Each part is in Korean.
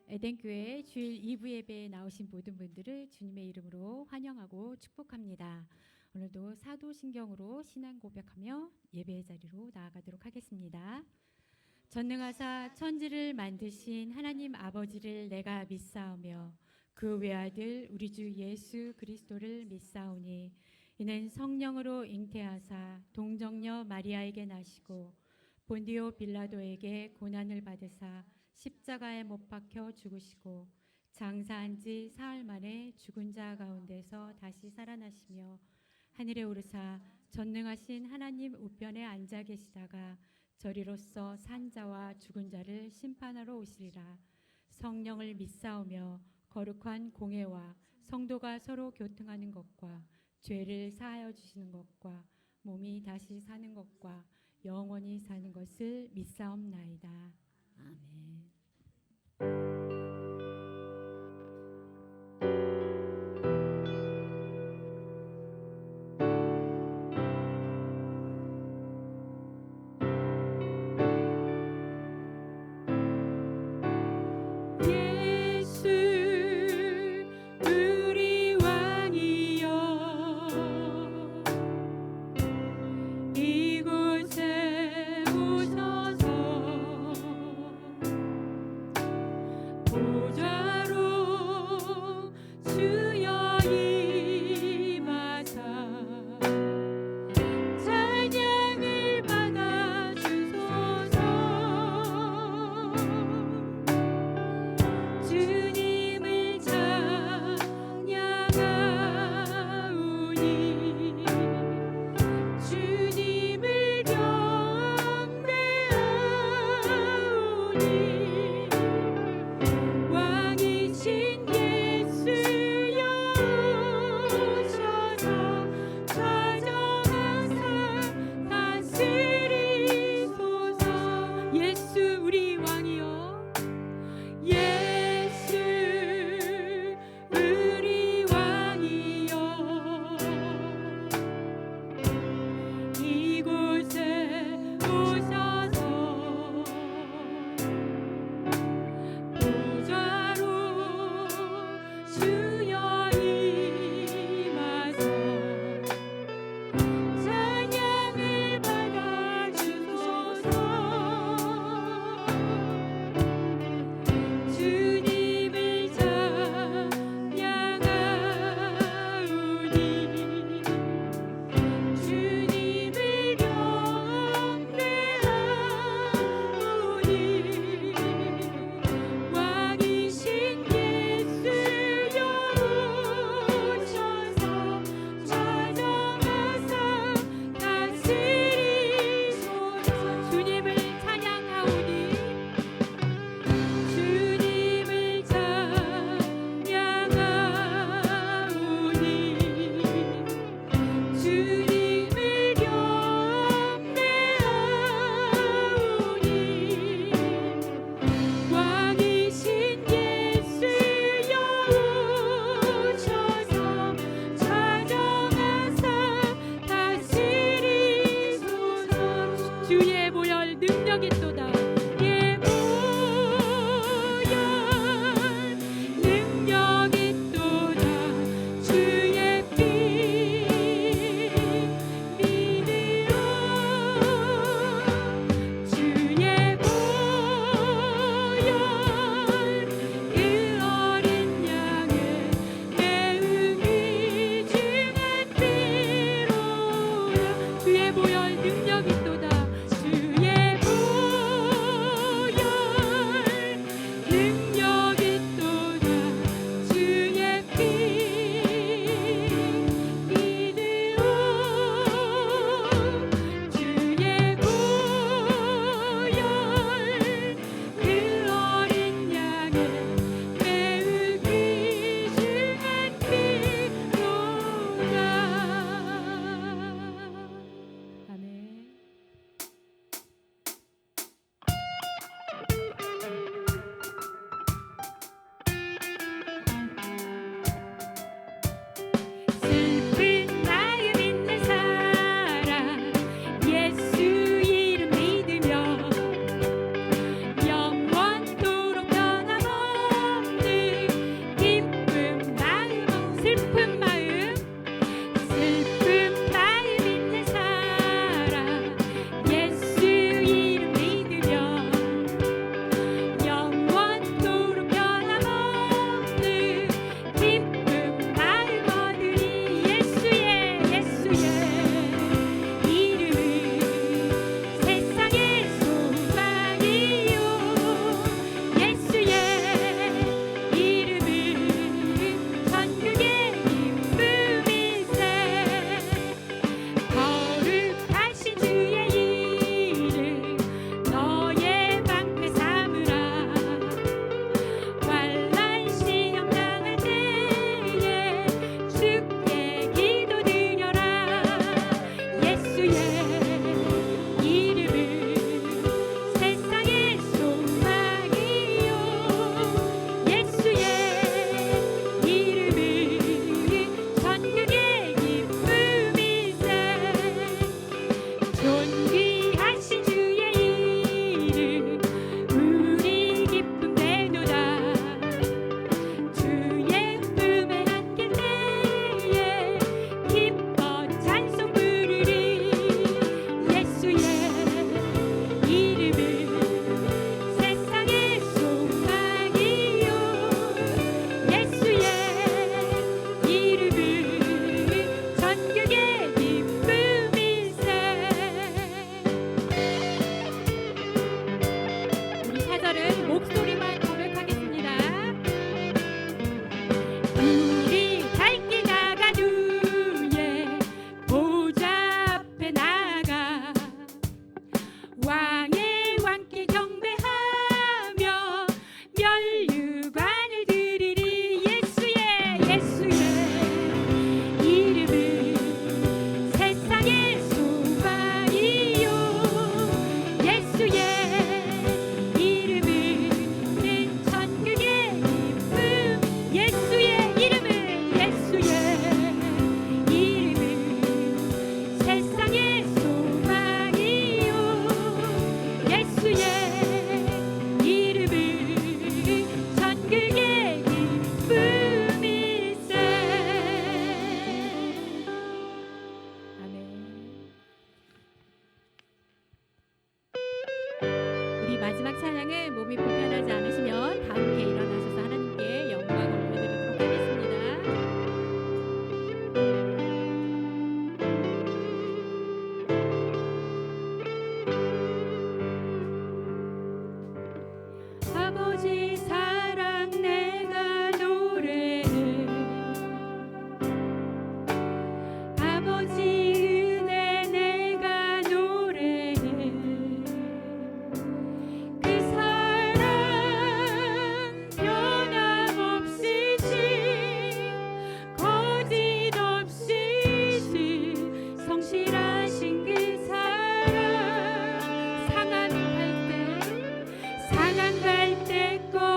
에덴교회 주일 2부 예배에 나오신 모든 분들을 주님의 이름으로 환영하고 축복합니다. 오늘도 사도신경으로 신앙 고백하며 예배의 자리로 나아가도록 하겠습니다. 전능하사 천지를 만드신 하나님 아버지를 내가 믿사오며 그 외아들 우리 주 예수 그리스도를 믿사오니 이는 성령으로 잉태하사 동정녀 마리아에게 나시고 본디오 빌라도에게 고난을 받으사 십자가에 못 박혀 죽으시고 장사한 지 사흘 만에 죽은 자 가운데서 다시 살아나시며 하늘에 오르사 전능하신 하나님 우편에 앉아 계시다가 저리로서 산 자와 죽은 자를 심판하러 오시리라. 성령을 믿사오며 거룩한 공회와 성도가 서로 교통하는 것과 죄를 사하여 주시는 것과 몸이 다시 사는 것과 영원히 사는 것을 믿사옵나이다. 아멘. 이곳에 오셔서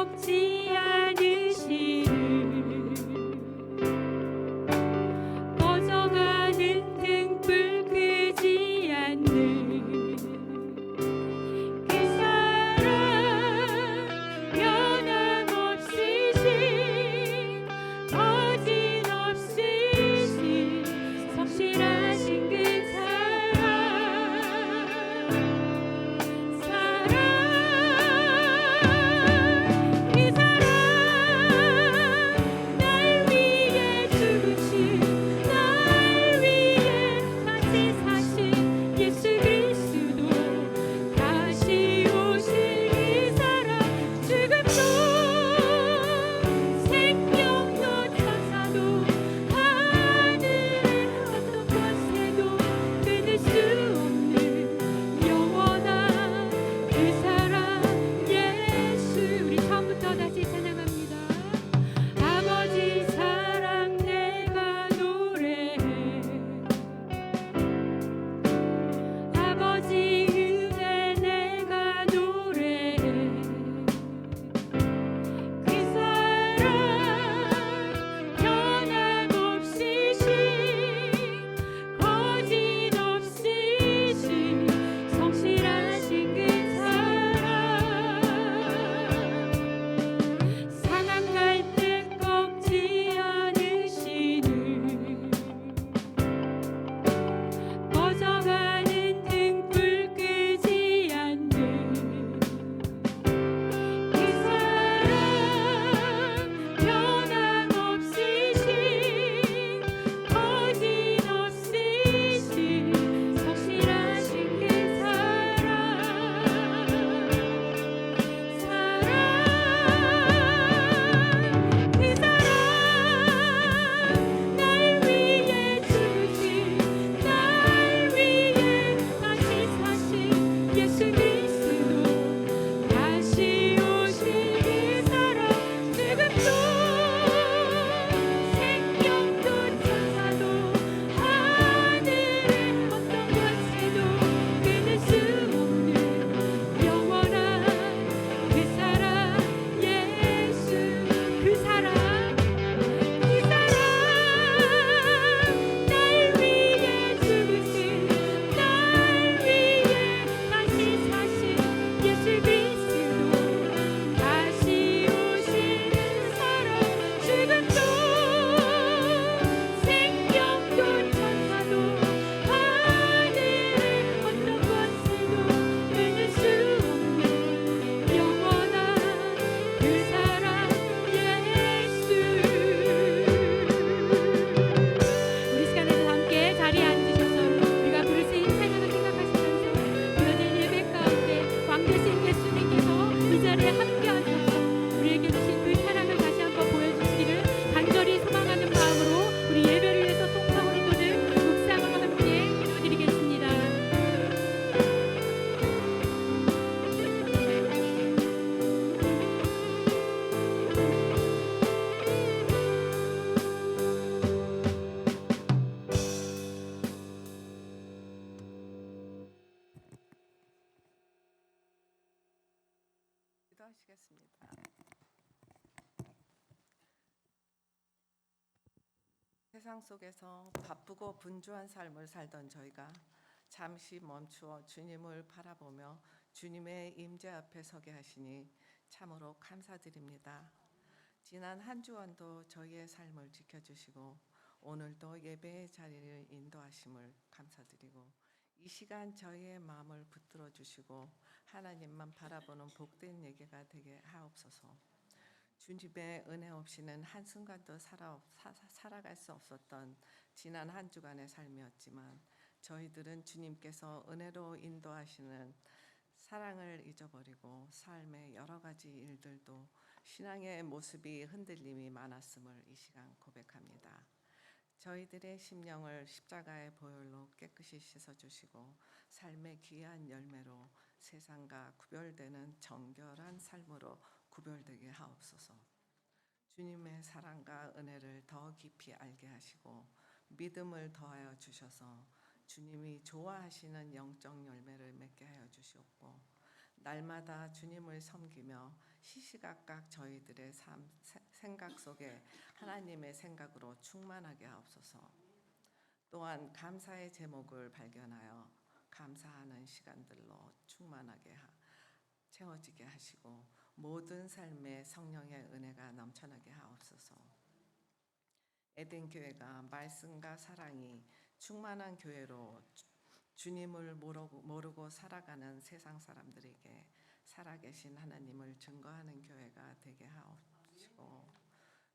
꺾지 않으시는 꺼져가는 등불 끄지 않는 그 사랑 변함없으신 거짓없으신 성실하신 그 사랑 날 위해 죽으신 날 위해 다시 사신 예수 그리스도 다시 오실 그 사랑 죽음도 생명도 천사도 하늘의 어떤 권세도 끊을 수 없는 영원한 그 사랑 예수. 우리 처음부터 다시 찬양합니다. 아버지 사랑 내가 노래해 아버지 은혜 내가 노래해 그 사랑 변함없으신 거짓없으신 성실하신 그 사랑 상한 갈대 꺾지 않으시는 꺼져가는 등불 끄지 않는 그 사랑 변함없으신 거짓없으신 성실하신 그 사랑 그 사랑 날 위해 죽으신 날 위해 다시 사신 예수 그리스도 다시 오실 그 사랑 죽음도 생명도 천사도 하늘의 어떤 권세도 끊을 수 없는 영원한 그 사랑 예수. 그 사랑 날 위해 죽으신 날 위해 다시 사신 예수 그리스도 다시 오실 사랑 죽음도 생명도 천사도 하늘의 어떤 권세도 끊을 수 없는 영원한 그 사랑 예수. 우리 시간에도 함께 자리에 앉으셔서 우리가 부를 수 있는 찬양을 생각하시면서 드려질 예배 가운데 왕 되신 예수님께서 이 자리에 함께 하셔서 우리에게 주신 그 사랑을 다시 한번 보여주시기를 간절히 소망하는 마음으로 우리 예배를 위해서 통성으로 또는 묵상으로 함께 기도드리겠습니다. 기도하시겠습니다. 세상 속에서 바쁘고 분주한 삶을 살던 저희가 잠시 멈추어 주님을 바라보며 주님의 임재 앞에 서게 하시니 참으로 감사드립니다. 지난 한 주간도 저희의 삶을 지켜주시고 오늘도 예배의 자리를 인도하심을 감사드리고 이 시간 저희의 마음을 붙들어 주시고 하나님만 바라보는 복된 예배가 되게 하옵소서. 주님의 은혜 없이는 한순간도 살아갈 수 없었던 지난 한 주간의 삶이었지만 저희들은 주님께서 은혜로 인도하시는 사랑을 잊어버리고 삶의 여러 가지 일들도 신앙의 모습이 흔들림이 많았음을 이 시간 고백합니다. 저희들의 심령을 십자가의 보혈로 깨끗이 씻어주시고 삶의 귀한 열매로 세상과 구별되는 정결한 삶으로 구별되게 하옵소서. 주님의 사랑과 은혜를 더 깊이 알게 하시고 믿음을 더하여 주셔서 주님이 좋아하시는 영적 열매를 맺게 하여 주시옵고 날마다 주님을 섬기며 시시각각 저희들의 생각 속에 하나님의 생각으로 충만하게 하옵소서. 또한 감사의 제목을 발견하여 감사하는 시간들로 충만하게 채워지게 하시고 모든 삶에 성령의 은혜가 넘쳐나게 하옵소서. 에덴 교회가 말씀과 사랑이 충만한 교회로 주님을 모르고 살아가는 세상 사람들에게 살아계신 하나님을 증거하는 교회가 되게 하옵시고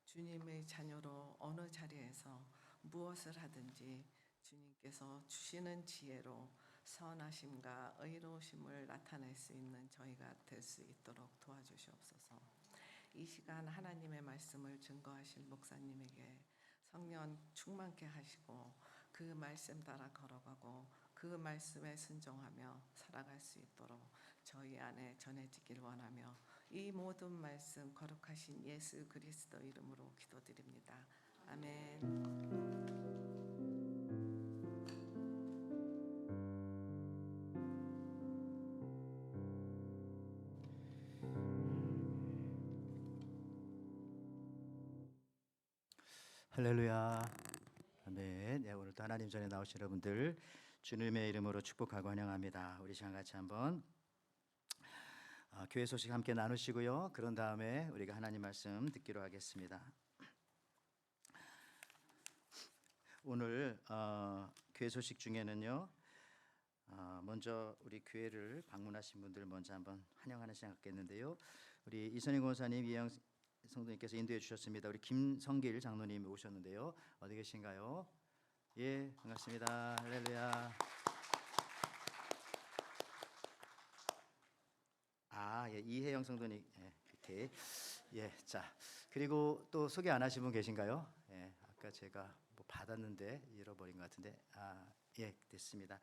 주님의 자녀로 어느 자리에서 무엇을 하든지 주님께서 주시는 지혜로 선하심과 의로우심을 나타낼 수 있는 저희가 될 수 있도록 도와주시옵소서. 이 시간 하나님의 말씀을 증거하실 목사님에게 성령 충만케 하시고 그 말씀 따라 걸어가고 그 말씀에 순종하며 살아갈 수 있도록 저희 안에 전해지길 원하며 이 모든 말씀 거룩하신 예수 그리스도 이름으로 기도드립니다. 아멘. 할렐루야. 아멘. 네, 오늘도 하나님 전에 나오신 여러분들 주님의 이름으로 축복하고 환영합니다. 우리 시간 같이 한번 교회 소식 함께 나누시고요. 그런 다음에 우리가 하나님 말씀 듣기로 하겠습니다. 오늘 교회 소식 중에는요. 먼저 우리 교회를 방문하신 분들 먼저 한번 환영하는 시간 갖겠는데요. 우리 이선희 권사님, 이영 성도님께서 인도해 주셨습니다. 우리 김성길 장로님 오셨는데요. 어디 계신가요? 예, 반갑습니다. 할렐루야. 예, 이혜영 성도님, 예, 이렇게, 예, 자, 그리고 또 소개 안 하신 분 계신가요? 예, 아까 제가 뭐 받았는데 잃어버린 것 같은데, 예, 됐습니다.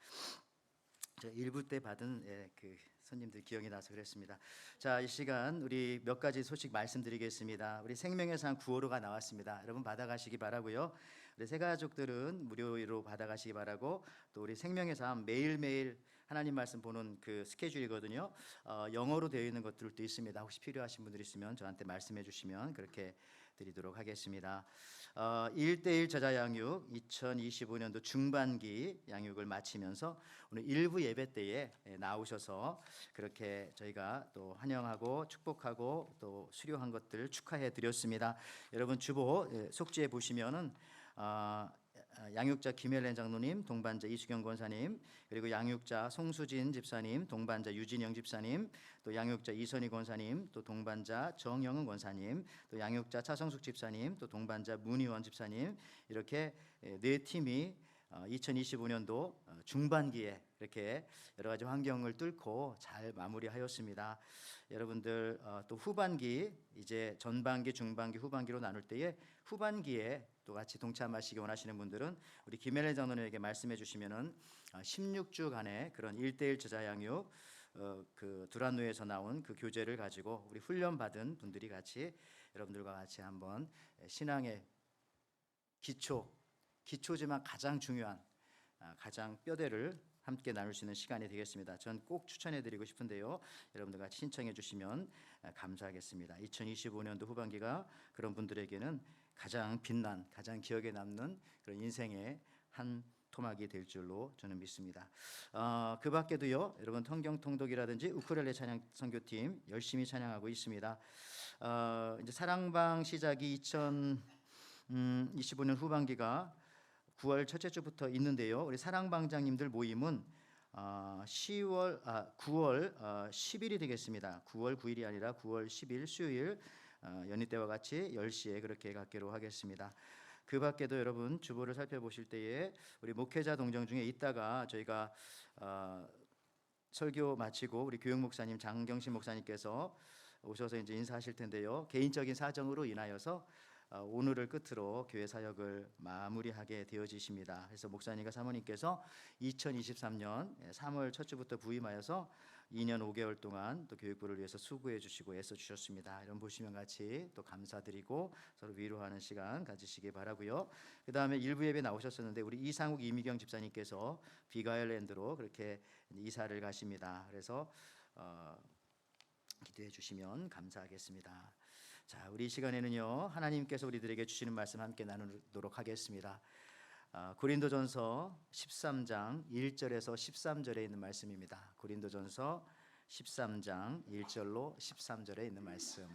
제가 1부 때 받은 그 손님들 기억이 나서 그랬습니다. 자, 이 시간 우리 몇 가지 소식 말씀드리겠습니다. 우리 생명의 상 9호로가 나왔습니다. 여러분 받아가시기 바라고요. 우리 새 가족들은 무료로 받아가시기 바라고, 또 우리 생명의 삶 매일매일 하나님 말씀 보는 그 스케줄이거든요. 영어로 되어 있는 것들도 있습니다. 혹시 필요하신 분들 있으면 저한테 말씀해 주시면 그렇게 드리도록 하겠습니다. 1대1 저자 양육 2025년도 중반기 양육을 마치면서 오늘 일부 예배 때에 나오셔서 그렇게 저희가 또 환영하고 축복하고 또 수료한 것들 축하해 드렸습니다. 여러분 주보 속지에 보시면은 양육자 김혜련 장로님, 동반자 이수경 권사님, 그리고 양육자 송수진 집사님, 동반자 유진영 집사님, 또 양육자 이선희 권사님, 또 동반자 정영은 권사님, 또 양육자 차성숙 집사님, 또 동반자 문희원 집사님, 이렇게 네 팀이 2025년도 중반기에 이렇게 여러 가지 환경을 뚫고 잘 마무리하였습니다. 여러분들 또 후반기, 이제 전반기, 중반기, 후반기로 나눌 때에 후반기에 또 같이 동참하시기 원하시는 분들은 우리 김혜래 장로님에게 말씀해 주시면은 16주간의 그런 1대1 저자 양육 그 두란노에서 나온 그 교재를 가지고 우리 훈련 받은 분들이 같이 여러분들과 같이 한번 신앙의 기초지만 가장 중요한 가장 뼈대를 함께 나눌 수 있는 시간이 되겠습니다. 전 꼭 추천해드리고 싶은데요. 여러분들 같이 신청해 주시면 감사하겠습니다. 2025년도 후반기가 그런 분들에게는 가장 빛난, 가장 기억에 남는 그런 인생의 한 토막이 될 줄로 저는 믿습니다. 그 밖에도요, 여러분 성경 통독이라든지 우쿨렐레 찬양 선교팀 열심히 찬양하고 있습니다. 이제 사랑방 시작이 2025년 후반기가 9월 첫째 주부터 있는데요. 우리 사랑방장님들 모임은 9월 10일이 되겠습니다. 9월 9일이 아니라 9월 10일 수요일 연희 때와 같이 10시에 그렇게 갖기로 하겠습니다. 그 밖에도 여러분 주보를 살펴보실 때에 우리 목회자 동정 중에 있다가 저희가 설교 마치고 우리 교육 목사님 장경신 목사님께서 오셔서 이제 인사하실 텐데요. 개인적인 사정으로 인하여서 오늘을 끝으로 교회 사역을 마무리하게 되어지십니다. 그래서 목사님과 사모님께서 2023년 3월 첫 주부터 부임하여서 2년 5개월 동안 또 교육부를 위해서 수고해 주시고 애써 주셨습니다. 이런 보시면 같이 또 감사드리고 서로 위로하는 시간 가지시기 바라고요. 그 다음에 일부 예배 나오셨었는데 우리 이상욱 이미경 집사님께서 비가일랜드로 그렇게 이사를 가십니다. 그래서 기도해 주시면 감사하겠습니다. 자, 우리 이 시간에는요 하나님께서 우리들에게 주시는 말씀 함께 나누도록 하겠습니다. 고린도전서 13장 1절에서 13절에 있는 말씀입니다. 고린도전서 13장 1절로 13절에 있는 말씀.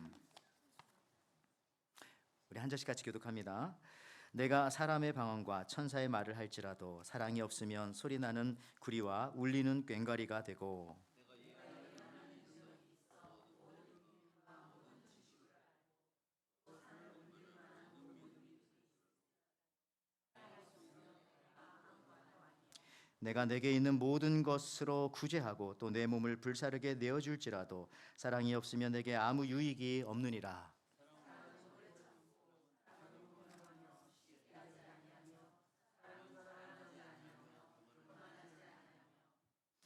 우리 한 절씩 같이 교독합니다. 내가 사람의 방언과 천사의 말을 할지라도 사랑이 없으면 소리나는 구리와 울리는 꽹과리가 되고 내가 내게 있는 모든 것으로 구제하고 또 내 몸을 불사르게 내어줄지라도 사랑이 없으면 내게 아무 유익이 없느니라.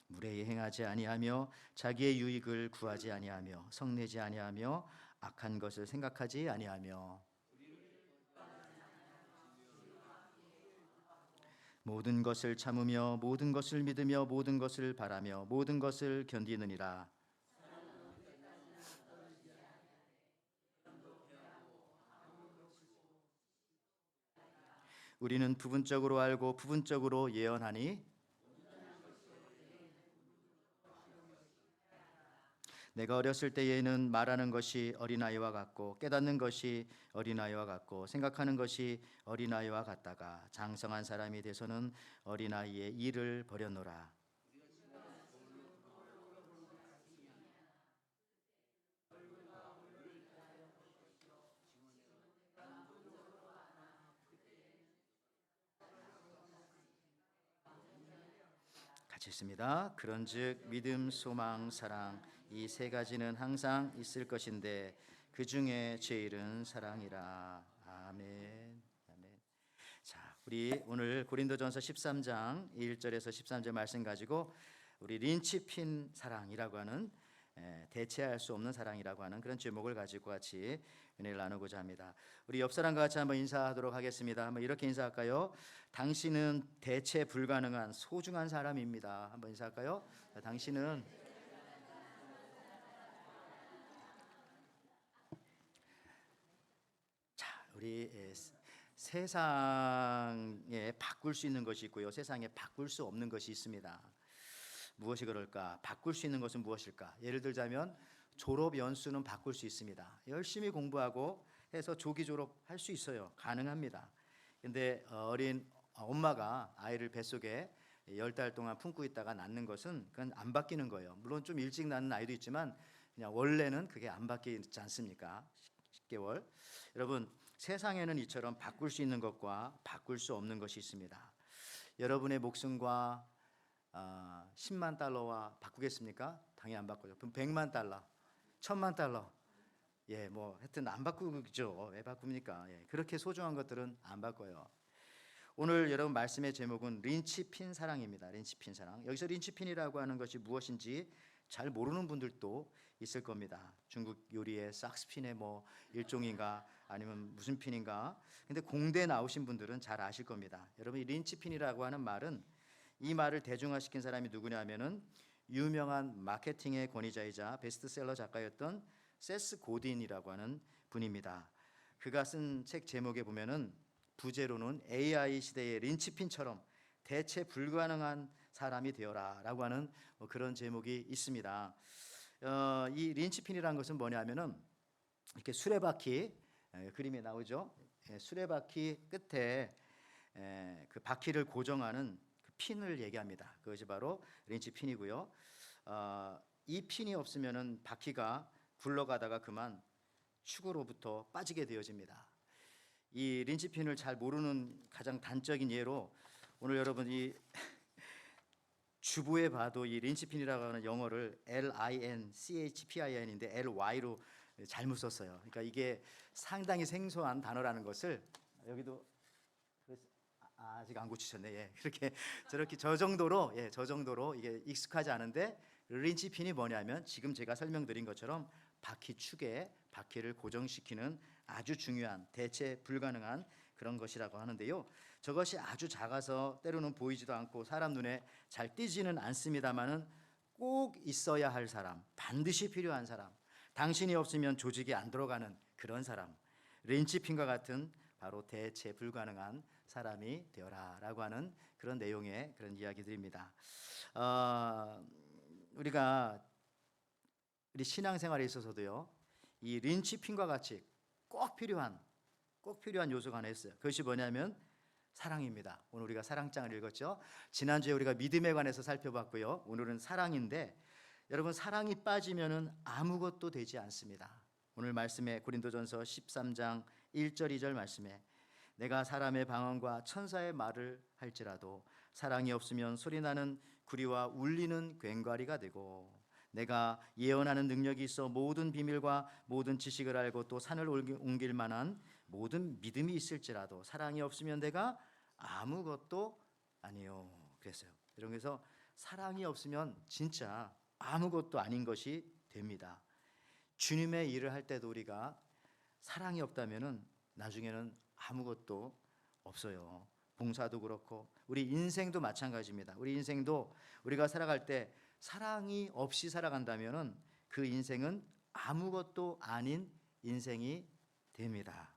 무례히 행하지 아니하며 자기의 유익을 구하지 아니하며 성내지 아니하며 악한 것을 생각하지 아니하며 모든 것을 참으며 모든 것을 믿으며 모든 것을 바라며 모든 것을 견디느니라. 우리는 부분적으로 알고 부분적으로 예언하니 내가 어렸을 때에는 말하는 것이 어린아이와 같고 깨닫는 것이 어린아이와 같고 생각하는 것이 어린아이와 같다가 장성한 사람이 돼서는 어린아이의 일을 버렸노라. 같이 있습니다. 그런즉 믿음, 소망, 사랑 이 세 가지는 항상 있을 것인데 그 중에 제일은 사랑이라. 아멘. 아멘. 자, 우리 오늘 고린도전서 13장 1절에서 13절 말씀 가지고 우리 린치핀 사랑이라고 하는 대체할 수 없는 사랑이라고 하는 그런 제목을 가지고 같이 은혜를 나누고자 합니다. 우리 옆 사람과 같이 한번 인사하도록 하겠습니다. 한번 이렇게 인사할까요? 당신은 대체 불가능한 소중한 사람입니다. 한번 인사할까요? 당신은 우리 세상에 바꿀 수 있는 것이 있고요. 세상에 바꿀 수 없는 것이 있습니다. 무엇이 그럴까? 바꿀 수 있는 것은 무엇일까? 예를 들자면 졸업 연수는 바꿀 수 있습니다. 열심히 공부하고 해서 조기 졸업할 수 있어요. 가능합니다. 근데 어린 엄마가 아이를 뱃속에 10달 동안 품고 있다가 낳는 것은 그건 안 바뀌는 거예요. 물론 좀 일찍 낳는 아이도 있지만 그냥 원래는 그게 안 바뀌지 않습니까? 10개월. 여러분, 세상에는 이처럼 바꿀 수 있는 것과 바꿀 수 없는 것이 있습니다. 여러분의 목숨과 10만 달러와 바꾸겠습니까? 당연히 안 바꿔요. 그럼 100만 달러, 1000만 달러, 뭐 하여튼 안 바꾸죠. 왜 바꿉니까? 그렇게 소중한 것들은 안 바꿔요. 오늘 여러분 말씀의 제목은 린치핀 사랑입니다. 린치핀 사랑. 여기서 린치핀이라고 하는 것이 무엇인지 잘 모르는 분들도 있을 겁니다. 중국 요리의 싹스핀의 뭐 일종인가 아니면 무슨 핀인가. 근데 공대 나오신 분들은 잘 아실 겁니다. 여러분 이 린치핀이라고 하는 말은 이 말을 대중화시킨 사람이 누구냐면은 유명한 마케팅의 권위자이자 베스트셀러 작가였던 세스 고딘이라고 하는 분입니다. 그가 쓴 책 제목에 보면은 부제로는 AI 시대의 린치핀처럼 대체 불가능한 사람이 되어라라고 하는 그런 제목이 있습니다. 이 린치핀이라는 것은 뭐냐면은 이렇게 수레바퀴 그림에 나오죠. 수레바퀴 끝에 그 바퀴를 고정하는 그 핀을 얘기합니다. 그것이 바로 린치핀이고요. 이 핀이 없으면은 바퀴가 굴러가다가 그만 축으로부터 빠지게 되어집니다. 이 린치핀을 잘 모르는 가장 단적인 예로 오늘 여러분 이 주보에 봐도 이 린치핀이라고 하는 영어를 LINCHPIN인데 LY로 잘못 썼어요. 그러니까 이게 상당히 생소한 단어라는 것을 여기도 아직 안 고치셨네. 그렇게 저렇게 저 정도로 이게 익숙하지 않은데 린치핀이 뭐냐면 지금 제가 설명드린 것처럼 바퀴축에 바퀴를 고정시키는 아주 중요한 대체 불가능한 그런 것이라고 하는데요. 저것이 아주 작아서 때로는 보이지도 않고 사람 눈에 잘 띄지는 않습니다만은 꼭 있어야 할 사람, 반드시 필요한 사람, 당신이 없으면 조직이 안 돌아가는 그런 사람, 린치핀과 같은 바로 대체 불가능한 사람이 되어라라고 하는 그런 내용의 그런 이야기들입니다. 우리가 우리 신앙생활에 있어서도요, 이 린치핀과 같이 꼭 필요한 요소가 하나 있어요. 그것이 뭐냐면 사랑입니다. 오늘 우리가 사랑장을 읽었죠. 지난주에 우리가 믿음에 관해서 살펴봤고요. 오늘은 사랑인데, 여러분, 사랑이 빠지면은 아무것도 되지 않습니다. 오늘 말씀에 고린도전서 13장 1절 2절 말씀에 내가 사람의 방언과 천사의 말을 할지라도 사랑이 없으면 소리나는 구리와 울리는 괭과리가 되고, 내가 예언하는 능력이 있어 모든 비밀과 모든 지식을 알고 또 산을 옮길 만한 모든 믿음이 있을지라도 사랑이 없으면 내가 아무것도 아니요 그랬어요. 그래서 사랑이 없으면 진짜 아무것도 아닌 것이 됩니다. 주님의 일을 할 때도 우리가 사랑이 없다면은 나중에는 아무것도 없어요. 봉사도 그렇고 우리 인생도 마찬가지입니다. 우리 인생도 우리가 살아갈 때 사랑이 없이 살아간다면은 그 인생은 아무것도 아닌 인생이 됩니다.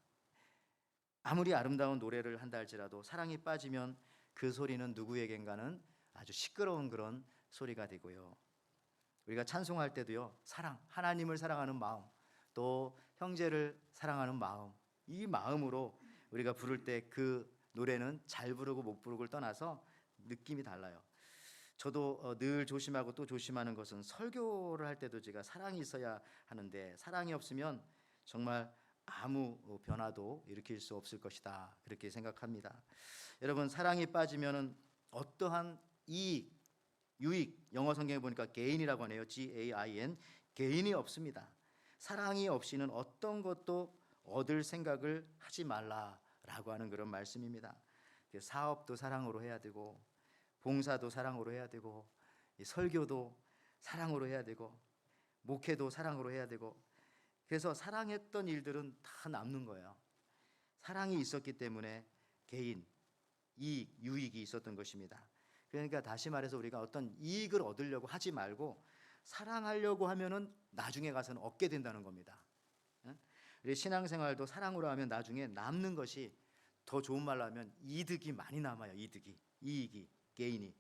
아무리 아름다운 노래를 한다 할지라도 사랑이 빠지면 그 소리는 누구에겐가는 아주 시끄러운 그런 소리가 되고요. 우리가 찬송할 때도요, 사랑, 하나님을 사랑하는 마음, 또 형제를 사랑하는 마음, 이 마음으로 우리가 부를 때 그 노래는 잘 부르고 못 부르고를 떠나서 느낌이 달라요. 저도 늘 조심하고 또 조심하는 것은 설교를 할 때도 제가 사랑이 있어야 하는데, 사랑이 없으면 정말 아무 변화도 일으킬 수 없을 것이다, 그렇게 생각합니다. 여러분, 사랑이 빠지면은 어떠한 이익, 유익, 영어 성경에 보니까 gain이라고 하네요. gain, gain이 없습니다. 사랑이 없이는 어떤 것도 얻을 생각을 하지 말라라고 하는 그런 말씀입니다. 사업도 사랑으로 해야 되고, 봉사도 사랑으로 해야 되고, 설교도 사랑으로 해야 되고, 목회도 사랑으로 해야 되고, 그래서 사랑했던 일들은 다 남는 거예요. 사랑이 있었기 때문에 개인, 이익, 유익이 있었던 것입니다. 그러니까 다시 말해서 우리가 어떤 이익을 얻으려고 하지 말고 사랑하려고 하면은 나중에 가서는 얻게 된다는 겁니다. 우리 신앙생활도 사랑으로 하면 나중에 남는 것이, 더 좋은 말로 하면 이득이 많이 남아요. 이익이, 개인이.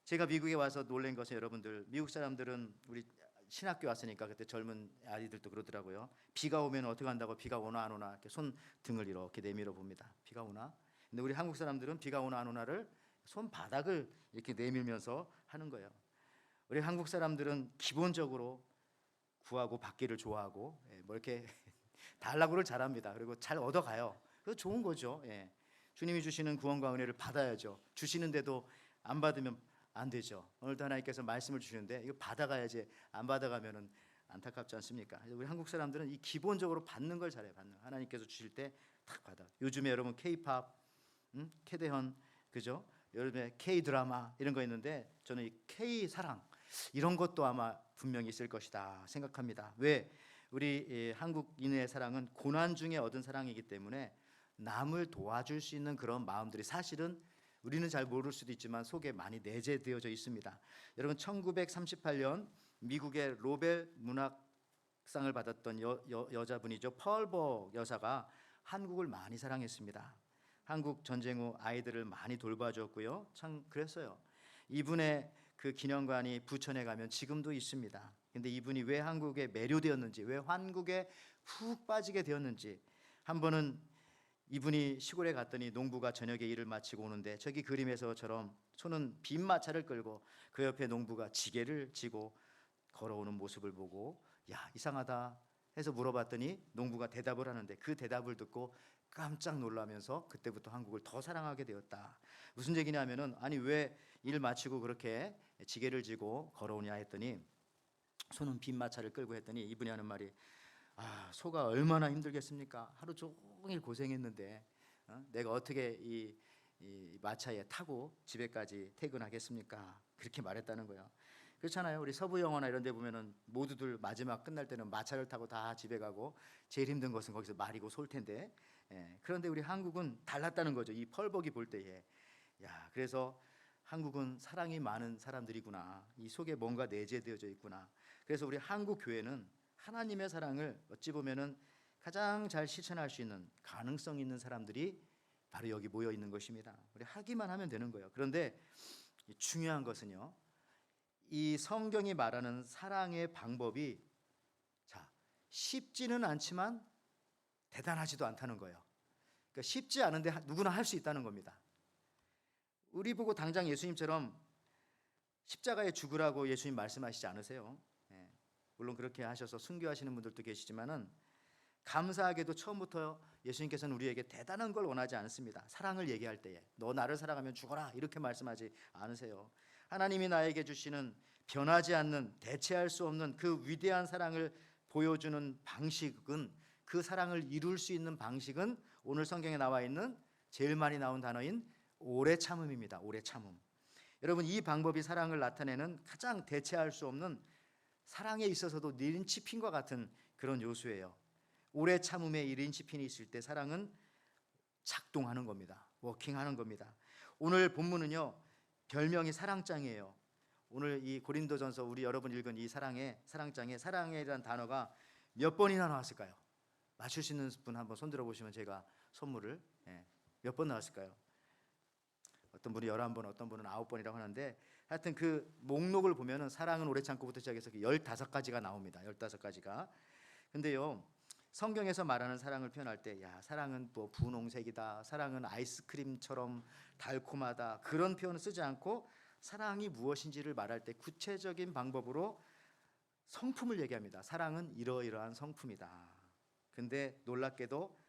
제가 미국에 와서 놀란 것은, 여러분들, 미국 사람들은 우리 신학교 왔으니까 그때 젊은 아이들도 그러더라고요. 비가 오면 어떻게 한다고, 비가 오나 안 오나 이렇게 손 등을 이렇게 내밀어 봅니다. 비가 오나? 근데 우리 한국 사람들은 비가 오나 안 오나를 손바닥을 이렇게 내밀면서 하는 거예요. 우리 한국 사람들은 기본적으로 구하고 받기를 좋아하고, 뭐 이렇게 달라고를 잘합니다. 그리고 잘 얻어가요. 그래서 좋은 거죠. 주님이 주시는 구원과 은혜를 받아야죠. 주시는데도 안 받으면 안 되죠. 오늘도 하나님께서 말씀을 주시는데 이거 받아가야지, 안 받아가면은 안타깝지 않습니까? 우리 한국 사람들은 이 기본적으로 받는 걸 잘해요. 하나님께서 주실 때 탁 받아. 요즘에 여러분 K-팝, 캐대헌, 그죠? 여름에 K-드라마 이런 거 있는데, 저는 이 K-사랑 이런 것도 아마 분명히 있을 것이다 생각합니다. 왜? 우리 한국인의 사랑은 고난 중에 얻은 사랑이기 때문에 남을 도와줄 수 있는 그런 마음들이 사실은 우리는 잘 모를 수도 있지만 속에 많이 내재되어져 있습니다. 여러분, 1938년 미국의 노벨 문학상을 받았던 여자분이죠. 펄버 여사가 한국을 많이 사랑했습니다. 한국 전쟁 후 아이들을 많이 돌봐줬고요. 참 그랬어요. 이분의 그 기념관이 부천에 가면 지금도 있습니다. 근데 이분이 왜 한국에 매료되었는지, 왜 한국에 푹 빠지게 되었는지, 한 번은 이분이 시골에 갔더니 농부가 저녁에 일을 마치고 오는데, 저기 그림에서처럼 손은 빈 마차를 끌고 그 옆에 농부가 지게를 지고 걸어오는 모습을 보고, 야, 이상하다 해서 물어봤더니 농부가 대답을 하는데, 그 대답을 듣고 깜짝 놀라면서 그때부터 한국을 더 사랑하게 되었다. 무슨 얘기냐면은, 아니 왜 일 마치고 그렇게 지게를 지고 걸어오냐 했더니, 손은 빈 마차를 끌고 했더니 이분이 하는 말이, 소가 얼마나 힘들겠습니까? 하루 종일 고생했는데 내가 어떻게 이 마차에 타고 집에까지 퇴근하겠습니까? 그렇게 말했다는 거예요. 그렇잖아요. 우리 서부 영화나 이런 데 보면은 모두들 마지막 끝날 때는 마차를 타고 다 집에 가고, 제일 힘든 것은 거기서 말이고 솔 텐데, 그런데 우리 한국은 달랐다는 거죠. 이 펄벅이 볼 때에. 야, 그래서 한국은 사랑이 많은 사람들이구나. 이 속에 뭔가 내재되어져 있구나. 그래서 우리 한국 교회는 하나님의 사랑을 어찌 보면은 가장 잘 실천할 수 있는 가능성 있는 사람들이 바로 여기 모여 있는 것입니다. 우리 하기만 하면 되는 거예요. 그런데 중요한 것은요, 이 성경이 말하는 사랑의 방법이 쉽지는 않지만 대단하지도 않다는 거예요. 그러니까 쉽지 않은데 누구나 할 수 있다는 겁니다. 우리 보고 당장 예수님처럼 십자가에 죽으라고 예수님 말씀하시지 않으세요. 물론 그렇게 하셔서 순교하시는 분들도 계시지만은 감사하게도 처음부터 예수님께서는 우리에게 대단한 걸 원하지 않습니다. 사랑을 얘기할 때에 너 나를 사랑하면 죽어라 이렇게 말씀하지 않으세요. 하나님이 나에게 주시는 변하지 않는 대체할 수 없는 그 위대한 사랑을 보여주는 방식은, 그 사랑을 이룰 수 있는 방식은 오늘 성경에 나와 있는 제일 많이 나온 단어인 오래 참음입니다. 오래 참음. 여러분, 이 방법이 사랑을 나타내는 가장 대체할 수 없는, 사랑에 있어서도 린치핀과 같은 그런 요소예요. 오래 참음에 이 린치핀이 있을 때 사랑은 작동하는 겁니다. 워킹하는 겁니다. 오늘 본문은요, 별명이 사랑장이에요. 오늘 이 고린도전서 우리 여러분 읽은 이 사랑장에 사랑이라는 단어가 몇 번이나 나왔을까요? 맞출 수 있는 분 한번 손 들어보시면 제가 선물을 몇 번 나왔을까요? 어떤 분이 11번, 어떤 분은 9번이라고 하는데, 하여튼 그 목록을 보면은 사랑은 오래 참고부터 시작해서 15가지가 나옵니다. 15가지가. 근데요, 성경에서 말하는 사랑을 표현할 때, 야, 사랑은 뭐 분홍색이다, 사랑은 아이스크림처럼 달콤하다, 그런 표현을 쓰지 않고 사랑이 무엇인지를 말할 때 구체적인 방법으로 성품을 얘기합니다. 사랑은 이러이러한 성품이다. 근데 놀랍게도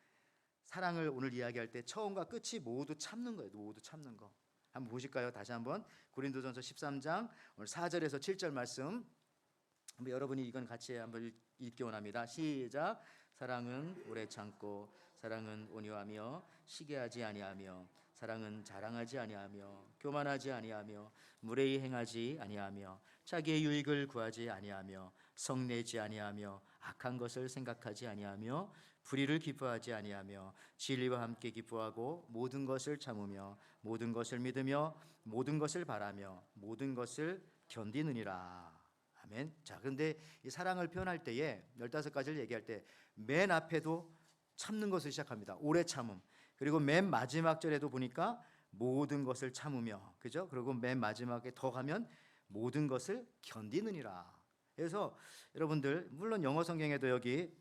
사랑을 오늘 이야기할 때 처음과 끝이 모두 참는 거예요. 모두 참는 거. 한번 보실까요? 다시 한번 고린도전서 13장 오늘 4절에서 7절 말씀, 한번 여러분이 이건 같이 한번 읽기 원합니다. 시작. 사랑은 오래 참고, 사랑은 온유하며 시기하지 아니하며, 사랑은 자랑하지 아니하며, 교만하지 아니하며, 무례히 행하지 아니하며, 자기의 유익을 구하지 아니하며, 성내지 아니하며, 악한 것을 생각하지 아니하며, 불의를 기뻐하지 아니하며, 진리와 함께 기뻐하고, 모든 것을 참으며, 모든 것을 믿으며, 모든 것을 바라며, 모든 것을 견디느니라. 아멘. 자, 그런데 이 사랑을 표현할 때에 15가지를 얘기할 때 맨 앞에도 참는 것을 시작합니다. 오래 참음. 그리고 맨 마지막 절에도 보니까 모든 것을 참으며, 그죠? 그리고 맨 마지막에 더 가면 모든 것을 견디느니라. 그래서 여러분들, 물론 영어 성경에도 여기